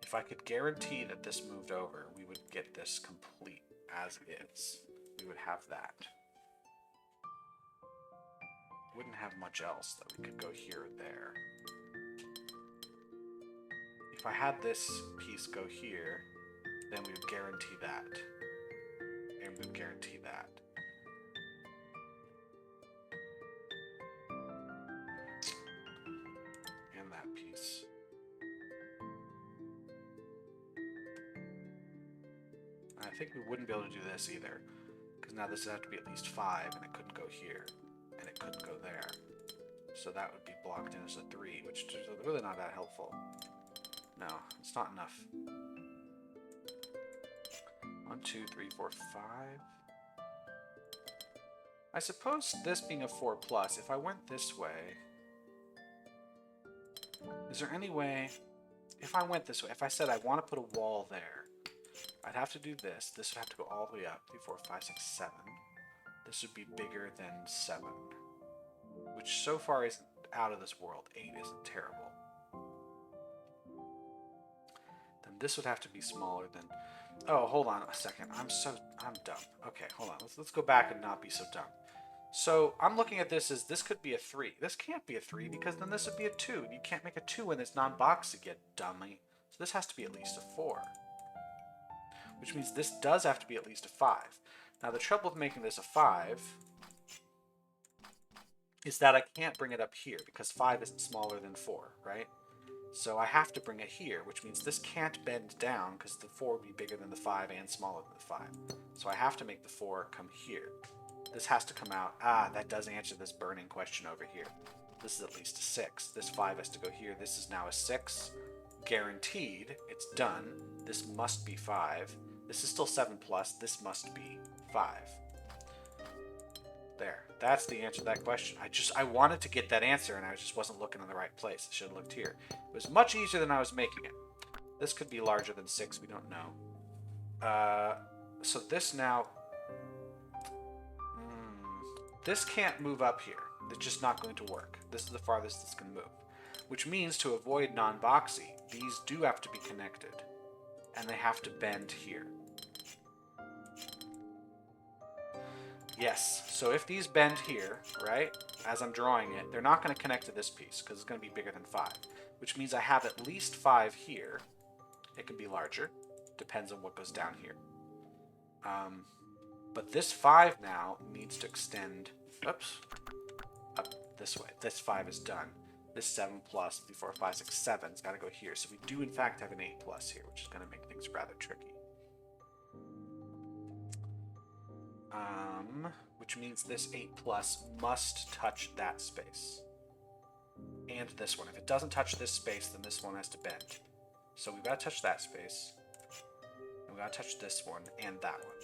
If I could guarantee that this moved over, we would get this complete as is. We would have that. Wouldn't have much else that we could go here or there. If I had this piece go here, then we would guarantee that. And we would guarantee that. And that piece. I think we wouldn't be able to do this either, because now this would have to be at least 5, and it couldn't go here, and it couldn't go there. So that would be blocked in as a 3, which is really not that helpful. No, it's not enough. 1, 2, 3, 4, 5. I suppose this being a 4 plus, if I went this way, is there any way, if I went this way, if I said I want to put a wall there, I'd have to do this. This would have to go all the way up. 3, 4, 5, 6, 7. This would be bigger than 7. Which so far isn't out of this world. 8 isn't terrible. Then this would have to be smaller than... Oh, hold on a second. I'm dumb. Okay, hold on. Let's go back and not be so dumb. So I'm looking at this as this could be a 3. This can't be a 3, because then this would be a 2. You can't make a 2 when it's non-boxy, you dummy. So this has to be at least a 4. Which means this does have to be at least a 5. Now the trouble with making this a 5 is that I can't bring it up here, because 5 isn't smaller than 4, right? So I have to bring it here, which means this can't bend down, because the 4 would be bigger than the 5 and smaller than the 5. So I have to make the 4 come here. This has to come out. Ah, that does answer this burning question over here. This is at least a 6. This 5 has to go here. This is now a 6. Guaranteed. It's done. This must be 5. This is still 7 plus. This must be 5. There. That's the answer to that question. I wanted to get that answer, and I just wasn't looking in the right place. I should have looked here. It was much easier than I was making it. This could be larger than 6. We don't know. So this now... this can't move up here. It's just not going to work. This is the farthest this can move. Which means to avoid non-boxy, these do have to be connected. And they have to bend here. Yes. So if these bend here, right, as I'm drawing it, they're not going to connect to this piece because it's going to be bigger than 5, which means I have at least 5 here. It can be larger. Depends on what goes down here. But this 5 now needs to extend, oops, up this way. This 5 is done. This 7 plus, 3, 4, 5, 6, 7 has got to go here. So we do, in fact, have an 8 plus here, which is going to make things rather tricky. Which means this 8 plus must touch that space. And this one. If it doesn't touch this space, then this one has to bend. So we've got to touch that space. And we've got to touch this one and that one.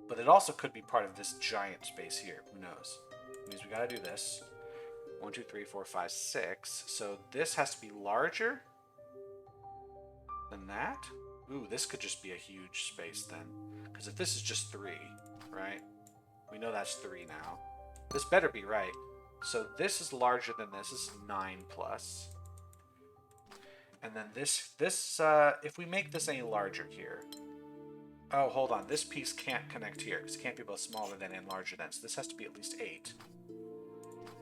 But it also could be part of this giant space here. Who knows? It means we got to do this. 1, 2, 3, 4, 5, 6. So this has to be larger than that. Ooh, this could just be a huge space then. Because if this is just 3, right? We know that's 3 now. This better be right. So this is larger than this. This is 9 plus. And then this, if we make this any larger here. Oh, hold on. This piece can't connect here. Because it can't be both smaller than and larger than. So this has to be at least 8.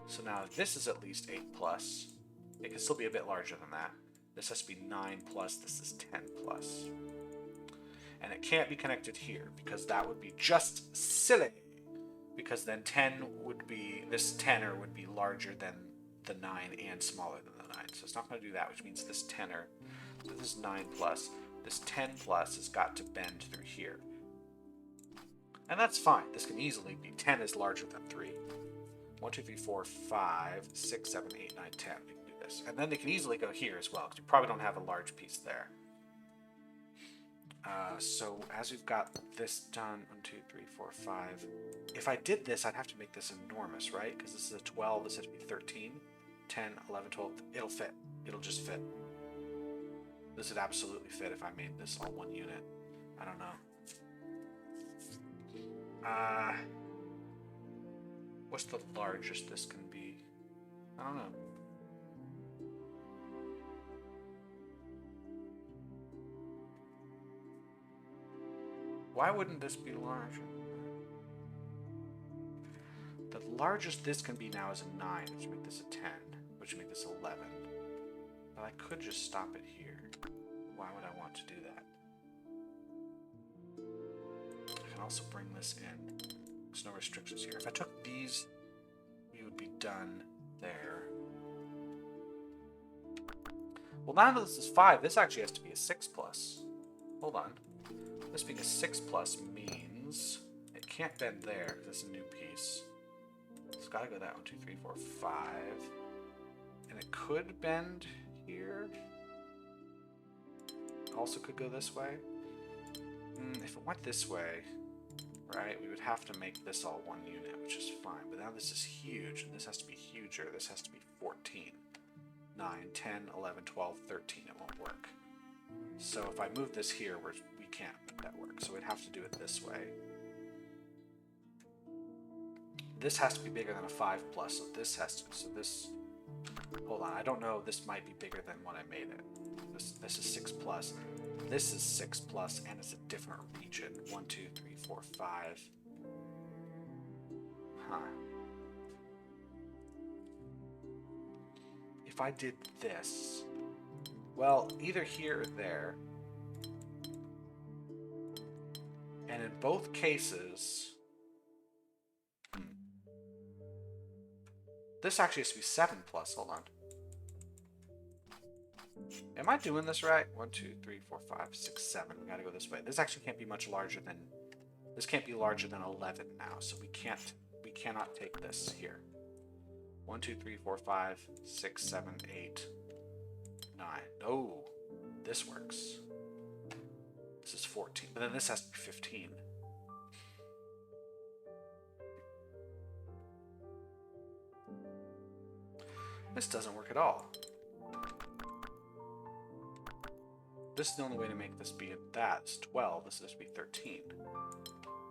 So now if this is at least 8 plus. It can still be a bit larger than that. This has to be 9 plus, this is 10 plus. And it can't be connected here, because that would be just silly. Because then 10 would be, this tenor would be larger than the 9 and smaller than the 9. So it's not going to do that, which means this tenor, so this is 9 plus, this 10 plus has got to bend through here. And that's fine. This can easily be 10 is larger than 3. 1, 2, 3, 4, 5, 6, 7, 8, 9, 10. And then they can easily go here as well, because you probably don't have a large piece there. So as we've got this done, 1, 2, 3, 4, 5. If I did this, I'd have to make this enormous, right? Because this is a 12, this has to be 13, 10, 11, 12. It'll fit. It'll just fit. This would absolutely fit if I made this all one unit. I don't know. What's the largest this can be? I don't know. Why wouldn't this be larger? The largest this can be now is a 9, which would make this a 10, which would make this 11. But I could just stop it here. Why would I want to do that? I can also bring this in. There's no restrictions here. If I took these, we would be done there. Well, now that this is 5, this actually has to be a 6 plus. Hold on. This being a 6 plus means it can't bend there because it's a new piece. It's got to go that 1, 2, 3, 4, 5. And it could bend here. Also could go this way. If it went this way, right, we would have to make this all one unit, which is fine. But now this is huge, and this has to be huger. This has to be 14. 9, 10, 11, 12, 13. It won't work. So if I move this here, we can't make that work. So we'd have to do it this way. This has to be bigger than a 5 plus, so this has to. So this. Hold on, I don't know. This might be bigger than when I made it. This is 6 plus. This is 6 plus, and it's a different region. 1, 2, 3, 4, 5. Huh. If I did this, well, either here or there. And in both cases, this actually has to be 7 plus. Hold on. Am I doing this right? 1, 2, 3, 4, 5, 6, 7. We gotta go this way. This actually can't be much larger than. This can't be larger than 11 now, so we cannot take this here. 1, 2, 3, 4, 5, 6, 7, 8, 9. Oh, this works. This is 14, but then this has to be 15. This doesn't work at all. This is the only way to make this be that. It's 12. This has to be 13,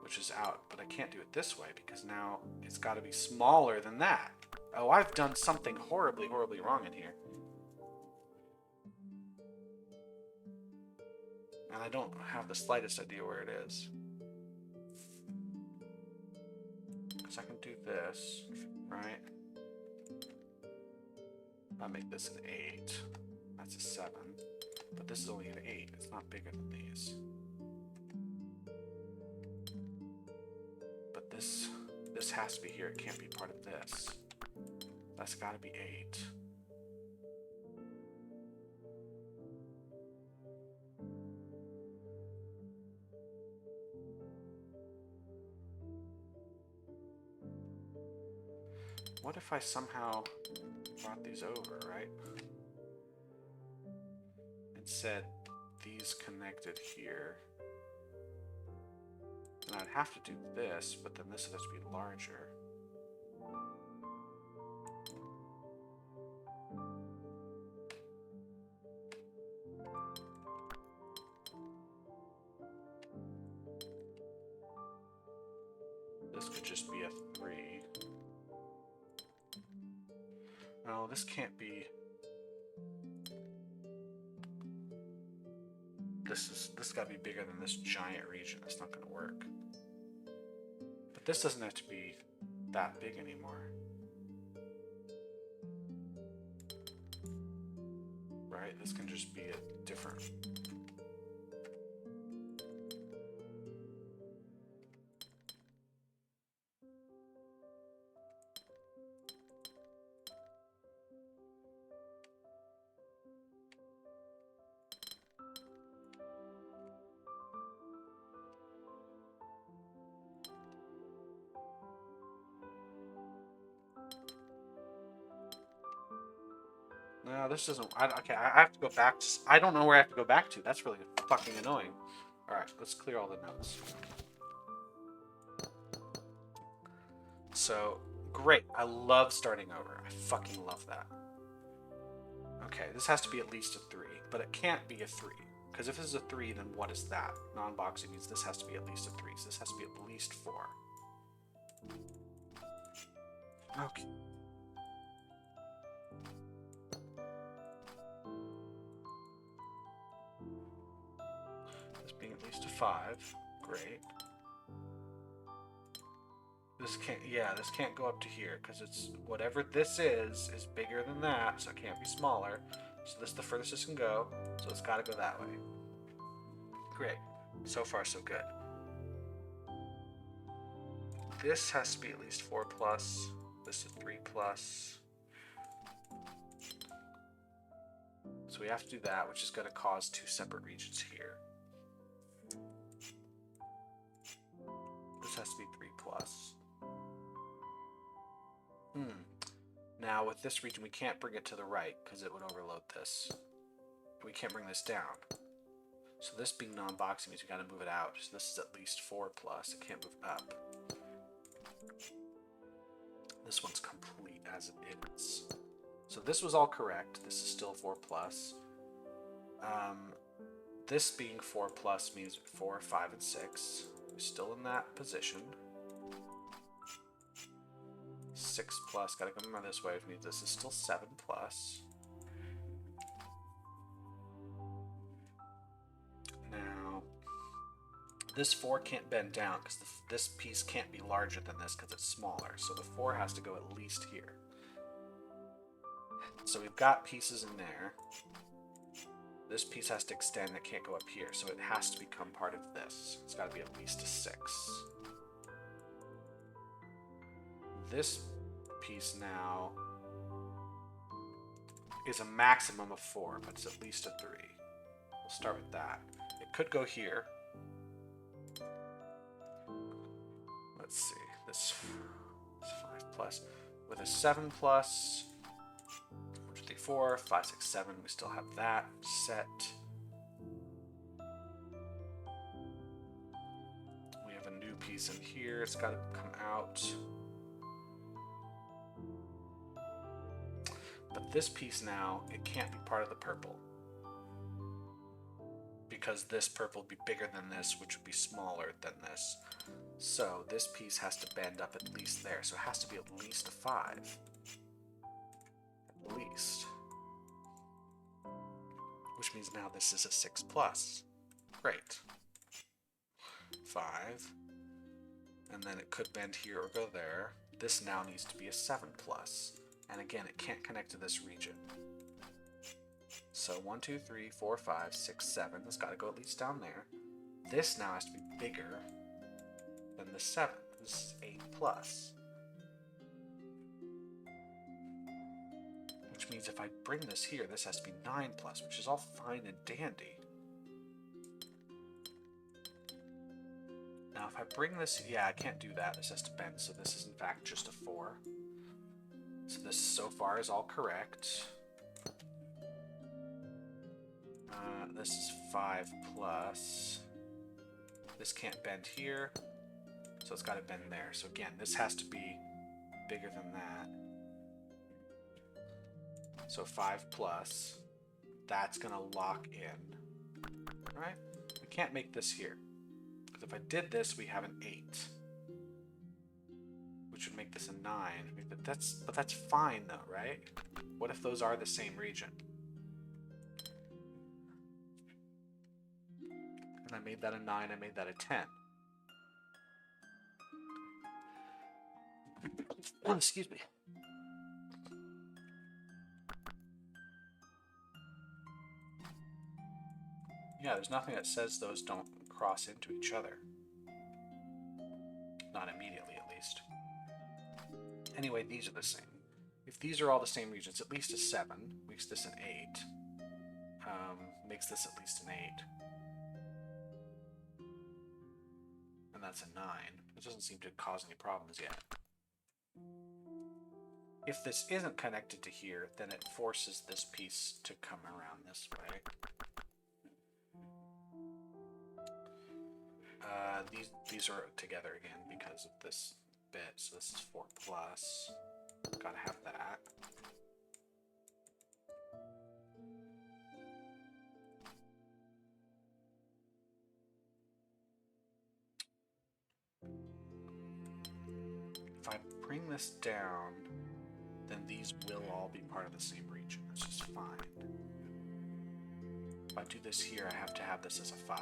which is out. But I can't do it this way because now it's got to be smaller than that. Oh, I've done something horribly, horribly wrong in here. And I don't have the slightest idea where it is. this, right? I'll make this an 8. That's a 7. But this is only an 8. It's not bigger than these. But this has to be here. It can't be part of this. That's got to be 8. What if I somehow brought these over, right? And said these connected here. And I'd have to do this, but then this has to be larger. This could just be a 3. No, this can't be. This got to be bigger than this giant region. That's not going to work. But this doesn't have to be that big anymore. Right? This can just be a different. No, this doesn't. Okay, I have to go back to. I don't know where I have to go back to. That's really fucking annoying. Alright, let's clear all the notes. So, great. I love starting over. I fucking love that. Okay, this has to be at least a 3, but it can't be a 3. Because if this is a 3, then what is that? Non-boxing means this has to be at least a 3, so this has to be at least 4. Okay. This being at least a 5. Great. This can't, yeah, this can't go up to here, because it's, whatever this is bigger than that, so it can't be smaller. So this is the furthest this can go, so it's got to go that way. Great. So far, so good. This has to be at least 4 plus. This is 3 plus. So we have to do that, which is going to cause 2 separate regions here. This has to be 3 plus. Now with this region, we can't bring it to the right because it would overload this. We can't bring this down. So this being non-boxing means we got to move it out. So this is at least 4 plus. It can't move up. This one's complete as it is. So this was all correct. This is still 4 plus. This being 4 plus means 4, 5, and 6. We're still in that position. 6 plus, gotta come around this way, which means this is still 7 plus. Now, this 4 can't bend down because this piece can't be larger than this because it's smaller. So the 4 has to go at least here. So we've got pieces in there. This piece has to extend, it can't go up here, so it has to become part of this. It's got to be at least a 6. This piece now is a maximum of 4, but it's at least a 3. We'll start with that. It could go here. Let's see. This is 5 plus. With a 7 plus, 1, 2, 3, 4, 5, 6, 7. We still have that set. We have a new piece in here. It's got to come out. But this piece now, it can't be part of the purple. Because this purple would be bigger than this, which would be smaller than this. So this piece has to bend up at least there. So it has to be at least a 5. At least. Which means now this is a 6 plus. Great. 5. And then it could bend here or go there. This now needs to be a 7 plus. And again, it can't connect to this region. So 1, 2, 3, 4, 5, 6, 7. It's got to go at least down there. This now has to be bigger than the 7. This is 8 plus. Which means if I bring this here, this has to be 9 plus, which is all fine and dandy. Now if I bring this, yeah, I can't do that. This has to bend, so this is in fact just a 4. So this so far is all correct. This is 5 plus. This can't bend here, so it's got to bend there. So again, this has to be bigger than that. So 5 plus. That's going to lock in. All right? We can't make this here. Because if I did this, we have an 8. Which would make this a 9. But that's fine though, right? What if those are the same region? And I made that a 9, I made that a 10. Oh, excuse me. Yeah, there's nothing that says those don't cross into each other. Not immediately, at least. Anyway, these are the same. If these are all the same regions, at least a 7 makes this an 8. Makes this at least an 8. And that's a 9. It doesn't seem to cause any problems yet. If this isn't connected to here, then it forces this piece to come around this way. These are together again because of this bit, so this is 4 plus. Gotta have that. If I bring this down, then these will all be part of the same region. That's just fine. If I do this here, I have to have this as a 5.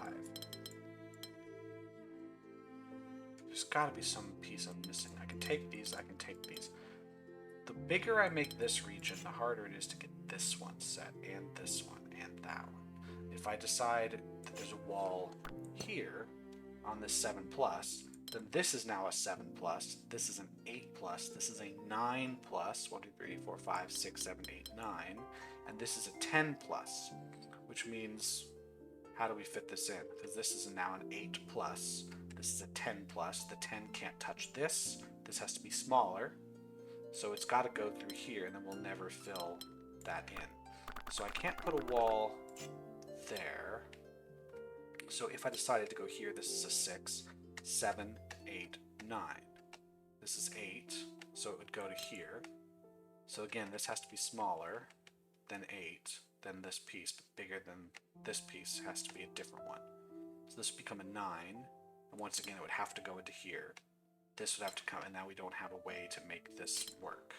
There's got to be some piece I'm missing. I can take these, I can take these. The bigger I make this region, the harder it is to get this one set, and this one, and that one. If I decide that there's a wall here on this 7 plus, then this is now a 7 plus, this is an 8 plus, this is a 9 plus, 1, 2, 3, 4, 5, 6, 7, 8, 9, and this is a 10 plus, which means, how do we fit this in? Because this is now an 8 plus, this is a 10 plus, the 10 can't touch this, this has to be smaller, so it's got to go through here, and then we'll never fill that in. So I can't put a wall there. So if I decided to go here, this is a 6, 7, 8, 9. This is 8, so it would go to here. So again, this has to be smaller than 8, than this piece, but bigger than this piece has to be a different one. So this would become a 9, and once again, it would have to go into here. This would have to come, and now we don't have a way to make this work.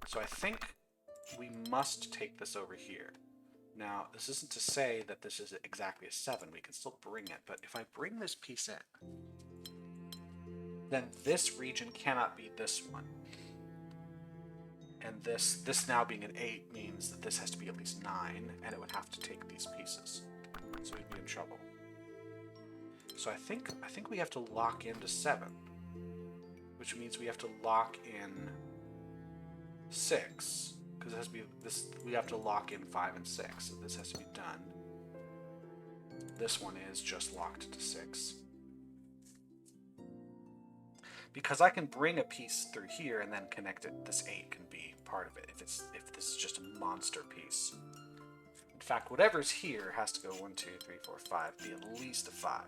So I think we must take this over here. Now, this isn't to say that this is exactly a 7. We can still bring it, but if I bring this piece in, then this region cannot be this one. And this now being an 8 means that this has to be at least 9, and it would have to take these pieces. So we'd be in trouble. So I think we have to lock into 7. Which means we have to lock in 6, because it has to be this. We have to lock in 5 and 6. So this has to be done. This one is just locked to 6. Because I can bring a piece through here and then connect it. This 8 can be part of it if this is just a monster piece. In fact, whatever's here has to go 1, 2, 3, 4, 5. Be at least a 5.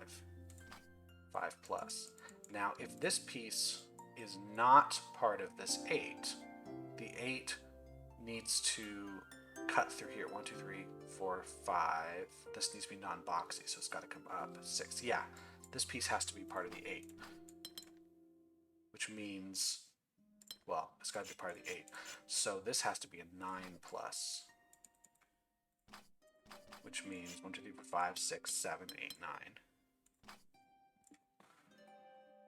5 plus. Now, if this piece is not part of this 8, the 8 needs to cut through here. 1, 2, 3, 4, 5. This needs to be non-boxy, so it's got to come up. 6. Yeah, this piece has to be part of the 8. Which means, well, it's got to be part of the 8. So this has to be a 9 plus. Which means 1, 2, 3, 4, 5, 6, 7, 8, 9.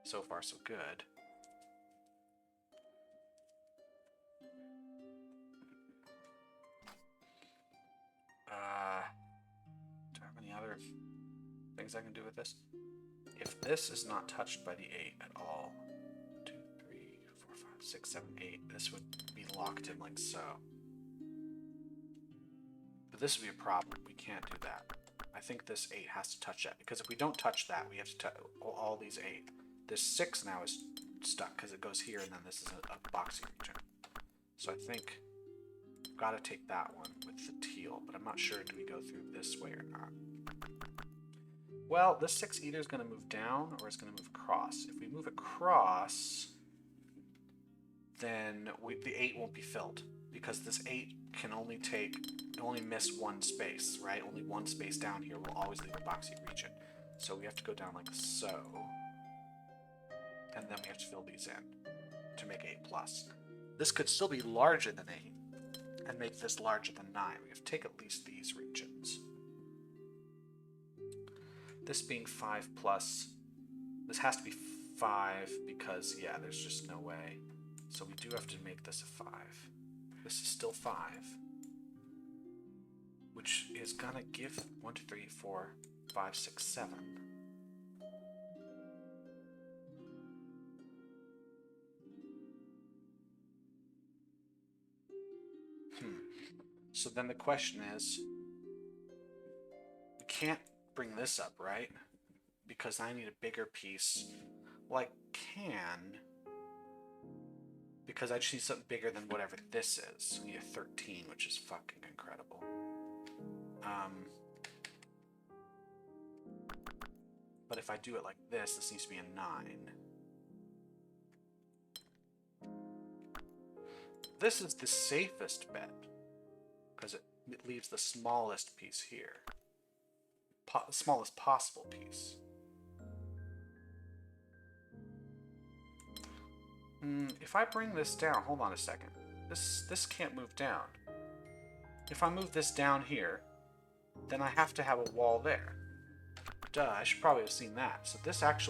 So far, so good. Do I have any other things I can do with this? If this is not touched by the 8 at all, 2, 3, 4, 5, 6, 7, 8, this would be locked in like so. But this would be a problem. We can't do that. I think this 8 has to touch that, because if we don't touch that, we have to touch all these 8. This 6 now is stuck because it goes here, and then this is a boxy region. So I think I've got to take that one with the teal, but I'm not sure, do we go through this way or not? Well, this 6 either is going to move down or it's going to move across. If we move across, then the 8 won't be filled, because this 8 can only miss one space, right? Only one space down here will always leave a boxy region. So we have to go down like so, and then we have to fill these in to make 8+. This could still be larger than 8 and make this larger than 9. We have to take at least these regions. This being 5+, this has to be 5 because, yeah, there's just no way. So we do have to make this a 5. This is still 5, which is gonna give 1, 2, 3, 4, 5, 6, 7. So then the question is, we can't bring this up, right? Because I need a bigger piece. Well, I can, because I just need something bigger than whatever this is. I need a 13, which is fucking incredible. But if I do it like this needs to be a 9. This is the safest bet, because it leaves the smallest piece here. Smallest possible piece. If I bring this down, hold on a second. This can't move down. If I move this down here, then I have to have a wall there. Duh, I should probably have seen that. So this 6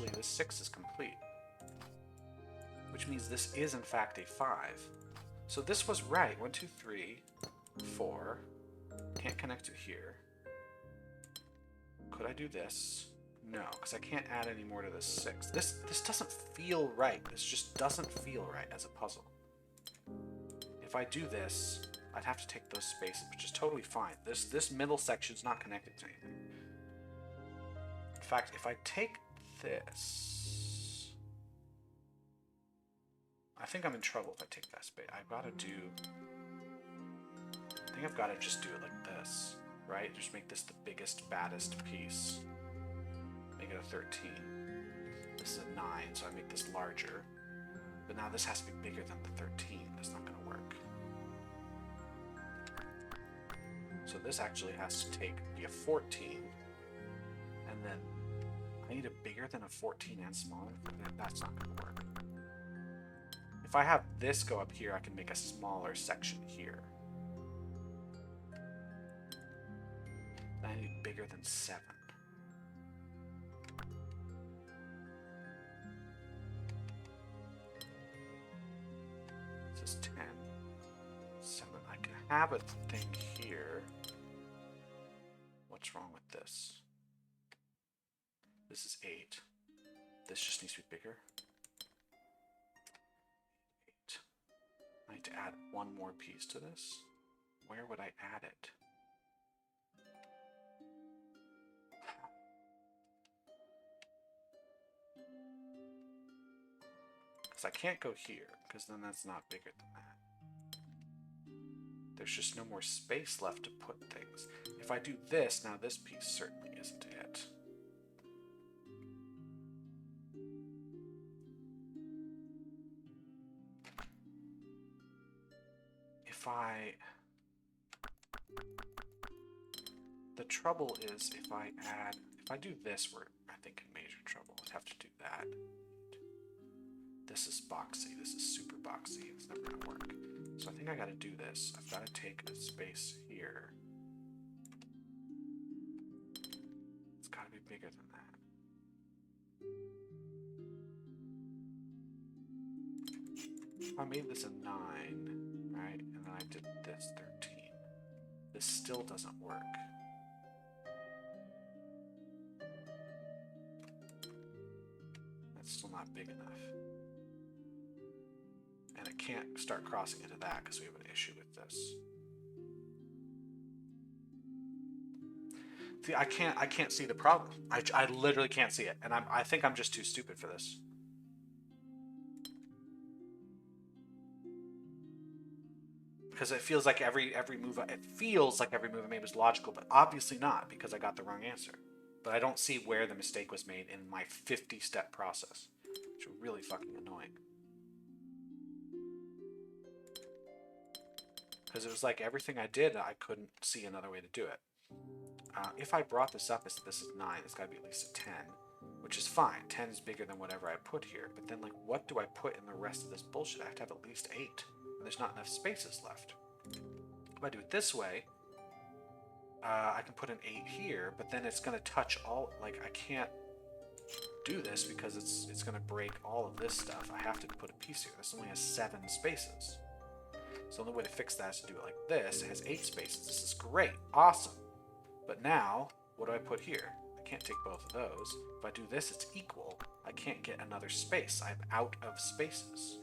is complete. Which means this is in fact a 5. So this was right. 1, 2, 3, 4. Can't connect to here. Could I do this? No, because I can't add any more to this 6. This doesn't feel right. This just doesn't feel right as a puzzle. If I do this, I'd have to take those spaces, which is totally fine. This middle section's not connected to anything. In fact, if I take this, I think I'm in trouble if I take that space. I think I've got to just do it like this, right? Just make this the biggest, baddest piece. Make it a 13. This is a 9, so I make this larger. But now this has to be bigger than the 13. That's not going to work. So this actually has to be a 14. And then I need a bigger than a 14 and smaller. That's not going to work. If I have this go up here, I can make a smaller section here. Then I need bigger than 7. This is 10. 7. I can have a thing here. What's wrong with this? This is 8. This just needs to be bigger. 8. I need to add one more piece to this. Where would I add it? Because I can't go here, because then that's not bigger than that. There's just no more space left to put things. If I do this, now this piece certainly isn't it. The trouble is if I do this, we're, I think, in major trouble. I'd have to do that. This is boxy. This is super boxy. It's never going to work. So I think I got to do this. I've got to take a space here. It's got to be bigger than that. If I made this a 9, right, and then I did this 13. This still doesn't work. That's still not big enough. And it can't start crossing into that because we have an issue with this. See, I can't see the problem. I literally can't see it, and I think I'm just too stupid for this. Because it feels like every move I made was logical, but obviously not, because I got the wrong answer. But I don't see where the mistake was made in my 50-step process, which is really fucking annoying. Because it was like everything I did, I couldn't see another way to do it. If I brought this up as this is 9, it's got to be at least a 10, which is fine. 10 is bigger than whatever I put here. But then, like, what do I put in the rest of this bullshit? I have to have at least 8. And there's not enough spaces left. If I do it this way, I can put an 8 here, but then it's going to touch all... Like, I can't do this because it's going to break all of this stuff. I have to put a piece here. This only has 7 spaces. So the only way to fix that is to do it like this. It has 8 spaces. This is great. Awesome. But now, what do I put here? I can't take both of those. If I do this, it's equal. I can't get another space. I'm out of spaces.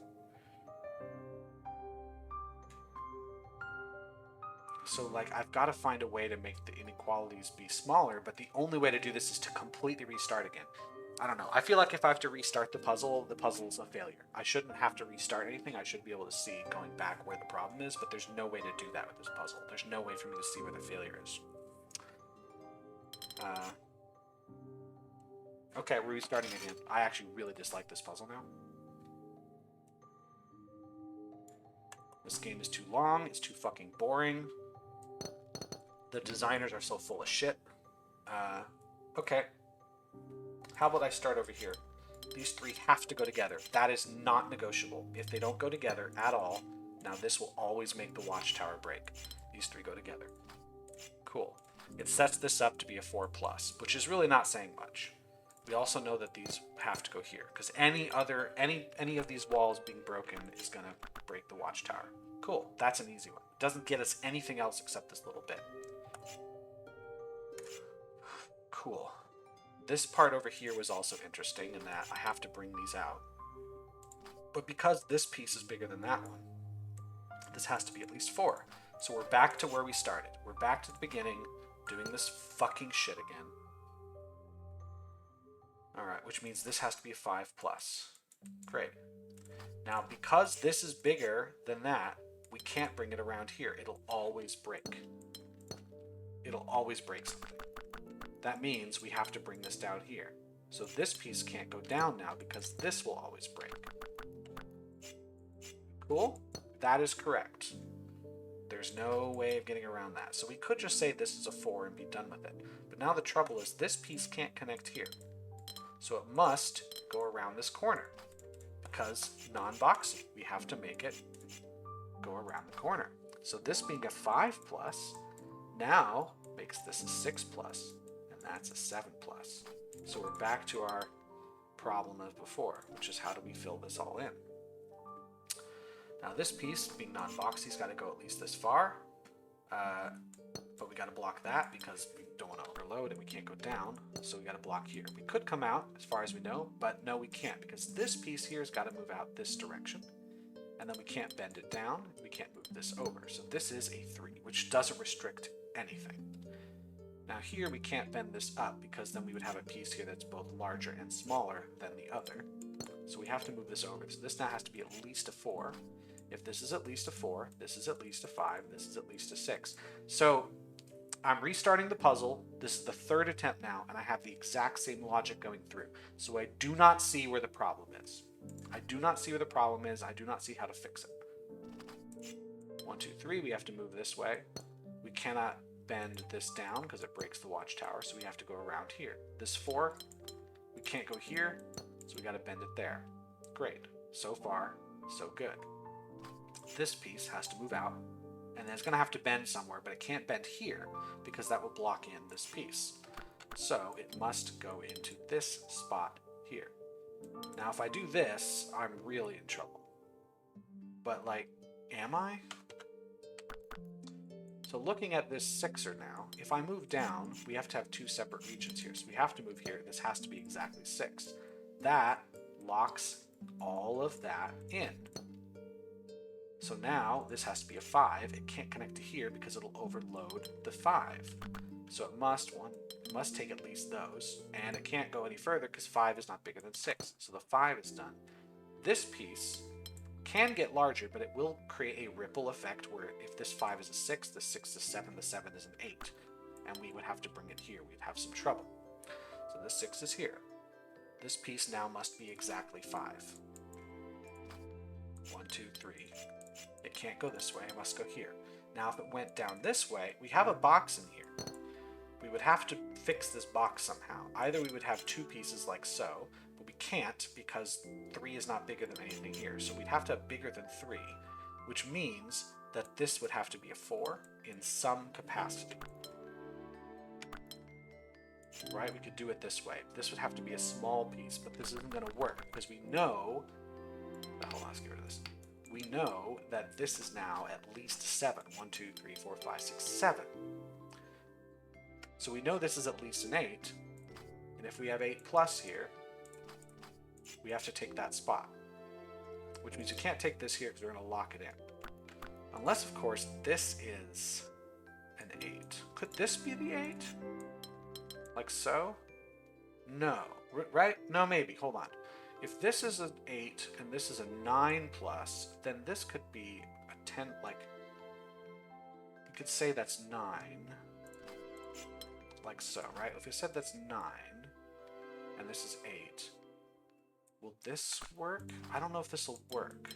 So, like, I've got to find a way to make the inequalities be smaller, but the only way to do this is to completely restart again. I don't know. I feel like if I have to restart the puzzle's a failure. I shouldn't have to restart anything. I should be able to see going back where the problem is, but there's no way to do that with this puzzle. There's no way for me to see where the failure is. Okay, we're restarting again. I actually really dislike this puzzle now. This game is too long. It's too fucking boring. The designers are so full of shit. Okay. How about I start over here? These 3 have to go together. That is not negotiable. If they don't go together at all, now this will always make the watchtower break. These 3 go together. Cool. It sets this up to be a 4+, which is really not saying much. We also know that these have to go here, because any of these walls being broken is going to break the watchtower. Cool. That's an easy one. It doesn't get us anything else except this little bit. Cool. This part over here was also interesting in that I have to bring these out. But because this piece is bigger than that one, this has to be at least 4. So we're back to where we started. We're back to the beginning, doing this fucking shit again. Alright, which means this has to be a 5+. Great. Now, because this is bigger than that, we can't bring it around here. It'll always break. It'll always break something. That means we have to bring this down here. So this piece can't go down now because this will always break. Cool? That is correct. There's no way of getting around that. So we could just say this is a 4 and be done with it. But now the trouble is this piece can't connect here. So it must go around this corner. Because non-boxy, we have to make it go around the corner. So this being a 5+, now makes this a 6+. That's a 7+. So we're back to our problem of before, which is how do we fill this all in? Now this piece, being non-boxy's got to go at least this far, but we got to block that because we don't want to overload and we can't go down, so we got to block here. We could come out as far as we know, but no, we can't because this piece here has got to move out this direction, and then we can't bend it down, we can't move this over. So this is a 3, which doesn't restrict anything. Now here we can't bend this up because then we would have a piece here that's both larger and smaller than the other. So we have to move this over. So this now has to be at least a 4. If this is at least a 4, this is at least a 5, this is at least a 6. So I'm restarting the puzzle. This is the 3rd attempt now, and I have the exact same logic going through. So I do not see where the problem is. I do not see where the problem is. I do not see how to fix it. 1, 2, 3, we have to move this way. We cannot bend this down because it breaks the watchtower, so we have to go around here. This 4, we can't go here, so we got to bend it there. Great. So far, so good. This piece has to move out, and then it's going to have to bend somewhere, but it can't bend here because that will block in this piece. So it must go into this spot here. Now if I do this, I'm really in trouble. But like, am I? So So looking at this 6er now, if I move down, we have to have 2 separate regions here. So we have to move here. This has to be exactly 6. That locks all of that in. So now this has to be a 5. It can't connect to here because it'll overload the 5. So it must take at least those, and it can't go any further because 5 is not bigger than 6. So the 5 is done. This piece can get larger, but it will create a ripple effect where if this 5 is a 6, the 6 is a 7, the 7 is an 8. And we would have to bring it here. We'd have some trouble. So this 6 is here. This piece now must be exactly 5. 1, 2, 3. It can't go this way. It must go here. Now if it went down this way, we have a box in here. We would have to fix this box somehow. Either we would have 2 pieces like so, but we can't because 3 is not bigger than anything here. So we'd have to have bigger than 3, which means that this would have to be a 4 in some capacity. Right? We could do it this way. This would have to be a small piece, but this isn't going to work because we know... hold on, let's get rid of this. We know that this is now at least 7. 1, 2, 3, 4, 5, 6, 7. So we know this is at least an 8. And if we have 8 plus here, we have to take that spot. Which means we can't take this here because we're going to lock it in. Unless, of course, this is an 8. Could this be the 8? Like so? No. Right? No, maybe. Hold on. If this is an 8 and this is a 9 plus, then this could be a 10, like, you could say that's 9. Like so, right? If I said that's 9 and this is 8, will this work? I don't know if this will work.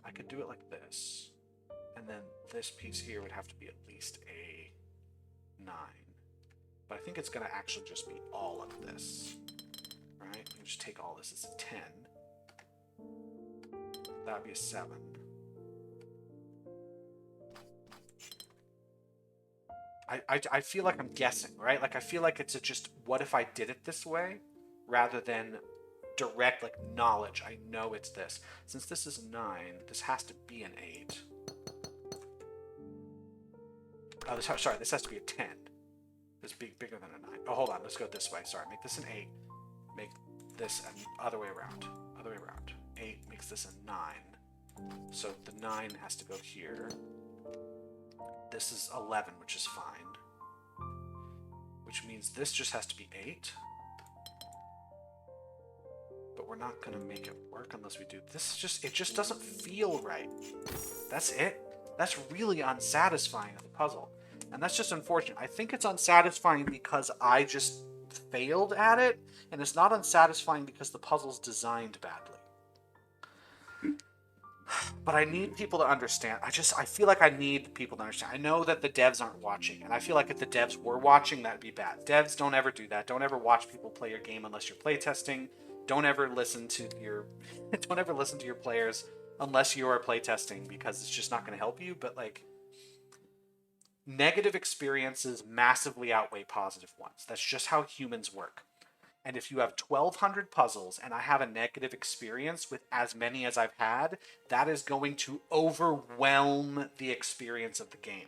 I could do it like this. And then this piece here would have to be at least a 9. But I think it's going to actually just be all of this. Right? You can just take all this. It's a 10. That would be a 7. I feel like I'm guessing, right? Like, I feel like it's a just, what if I did it this way? Rather than direct, like, knowledge. I know it's this. Since this is 9, this has to be an 8. Oh, sorry, this has to be a 10. This bigger than a 9. Oh, hold on. Let's go this way. Sorry, make this an 8. Make this an other way around. Other way around. 8 makes this a 9. So the 9 has to go here. This is 11, which is fine. Which means this just has to be 8. But we're not going to make it work unless we do this. It just doesn't feel right. That's it. That's really unsatisfying of the puzzle. And that's just unfortunate. I think it's unsatisfying because I just failed at it. And it's not unsatisfying because the puzzle's designed badly. But I need people to understand. I feel like I need people to understand. I know that the devs aren't watching, and I feel like if the devs were watching, that'd be bad. Devs, don't ever do that. Don't ever watch people play your game unless you're playtesting. Don't ever listen to your players unless you are playtesting, because it's just not going to help you. But like, negative experiences massively outweigh positive ones. That's just how humans work. And if you have 1,200 puzzles and I have a negative experience with as many as I've had, that is going to overwhelm the experience of the game.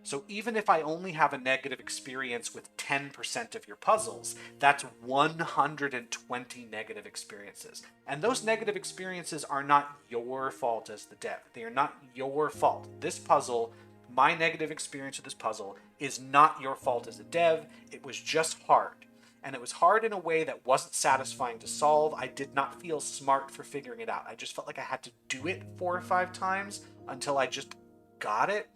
So even if I only have a negative experience with 10% of your puzzles, that's 120 negative experiences. And those negative experiences are not your fault as the dev. They are not your fault. This puzzle, my negative experience with this puzzle, is not your fault as a dev. It was just hard. And it was hard in a way that wasn't satisfying to solve. I did not feel smart for figuring it out. I just felt like I had to do it 4 or 5 times until I just got it,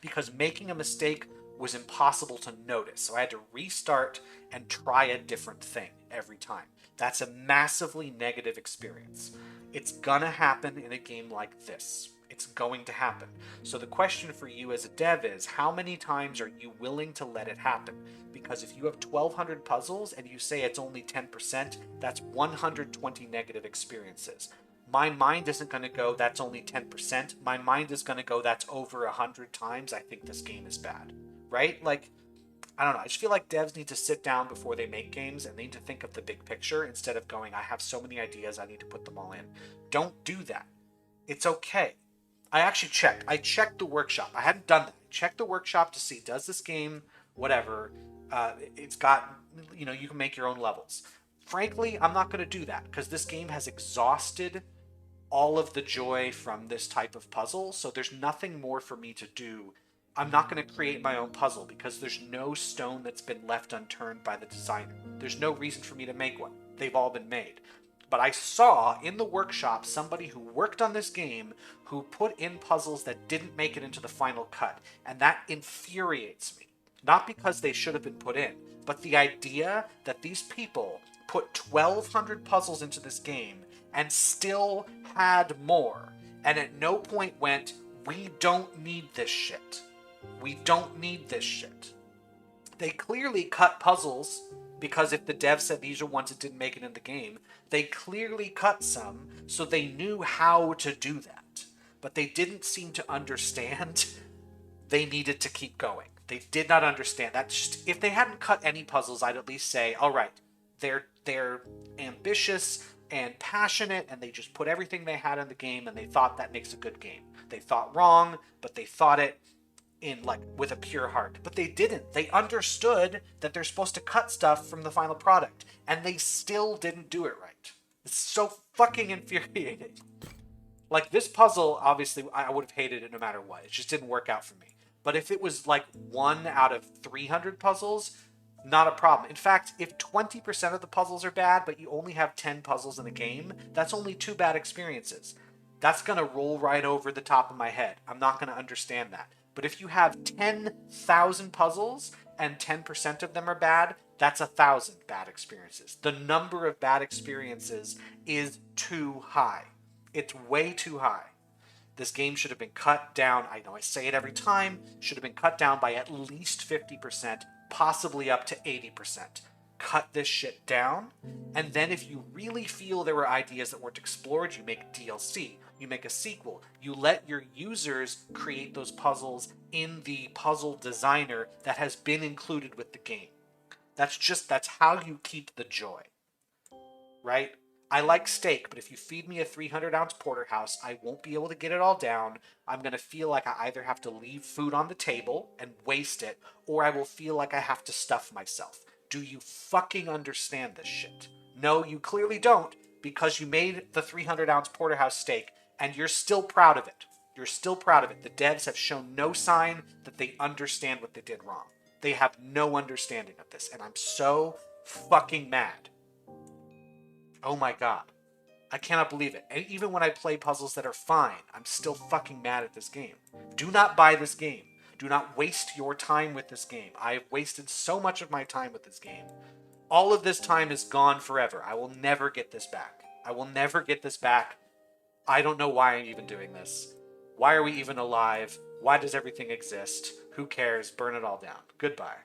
because making a mistake was impossible to notice. So I had to restart and try a different thing every time. That's a massively negative experience. It's gonna happen in a game like this. It's going to happen. So the question for you as a dev is, how many times are you willing to let it happen? Because if you have 1,200 puzzles and you say it's only 10%, that's 120 negative experiences. My mind isn't going to go, that's only 10%. My mind is going to go, that's over 100 times. I think this game is bad, right? Like, I don't know. I just feel like devs need to sit down before they make games and they need to think of the big picture instead of going, I have so many ideas, I need to put them all in. Don't do that. It's okay. I actually checked. I checked the workshop. I hadn't done that. I checked the workshop to see, does this game, whatever, it's got, you can make your own levels. Frankly, I'm not going to do that because this game has exhausted all of the joy from this type of puzzle. So there's nothing more for me to do. I'm not going to create my own puzzle because there's no stone that's been left unturned by the designer. There's no reason for me to make one. They've all been made. But I saw in the workshop somebody who worked on this game who put in puzzles that didn't make it into the final cut. And that infuriates me. Not because they should have been put in, but the idea that these people put 1,200 puzzles into this game and still had more, and at no point went, we don't need this shit. We don't need this shit. They clearly cut puzzles because if the dev said these are ones that didn't make it in the game, they clearly cut some so they knew how to do that. But they didn't seem to understand they needed to keep going. They did not understand that. Just, if they hadn't cut any puzzles, I'd at least say, all right, they're ambitious and passionate, and they just put everything they had in the game, and they thought that makes a good game. They thought wrong, but they thought it in like with a pure heart. But they didn't. They understood that they're supposed to cut stuff from the final product, and they still didn't do it right. It's so fucking infuriating. Like this puzzle, obviously, I would have hated it no matter what. It just didn't work out for me. But if it was like 1 out of 300 puzzles, not a problem. In fact, if 20% of the puzzles are bad, but you only have 10 puzzles in a game, that's only 2 bad experiences. That's going to roll right over the top of my head. I'm not going to understand that. But if you have 10,000 puzzles and 10% of them are bad, that's 1,000 bad experiences. The number of bad experiences is too high. It's way too high. This game should have been cut down. I know I say it every time. Should have been cut down by at least 50%, possibly up to 80%. Cut this shit down. And then if you really feel there were ideas that weren't explored, you make DLC. You make a sequel. You let your users create those puzzles in the puzzle designer that has been included with the game. That's how you keep the joy. Right? I like steak, but if you feed me a 300-ounce porterhouse, I won't be able to get it all down. I'm going to feel like I either have to leave food on the table and waste it, or I will feel like I have to stuff myself. Do you fucking understand this shit? No, you clearly don't, because you made the 300-ounce porterhouse steak, and you're still proud of it. You're still proud of it. The devs have shown no sign that they understand what they did wrong. They have no understanding of this, and I'm so fucking mad. Oh my god. I cannot believe it. And even when I play puzzles that are fine, I'm still fucking mad at this game. Do not buy this game. Do not waste your time with this game. I have wasted so much of my time with this game. All of this time is gone forever. I will never get this back. I will never get this back. I don't know why I'm even doing this. Why are we even alive? Why does everything exist? Who cares? Burn it all down. Goodbye.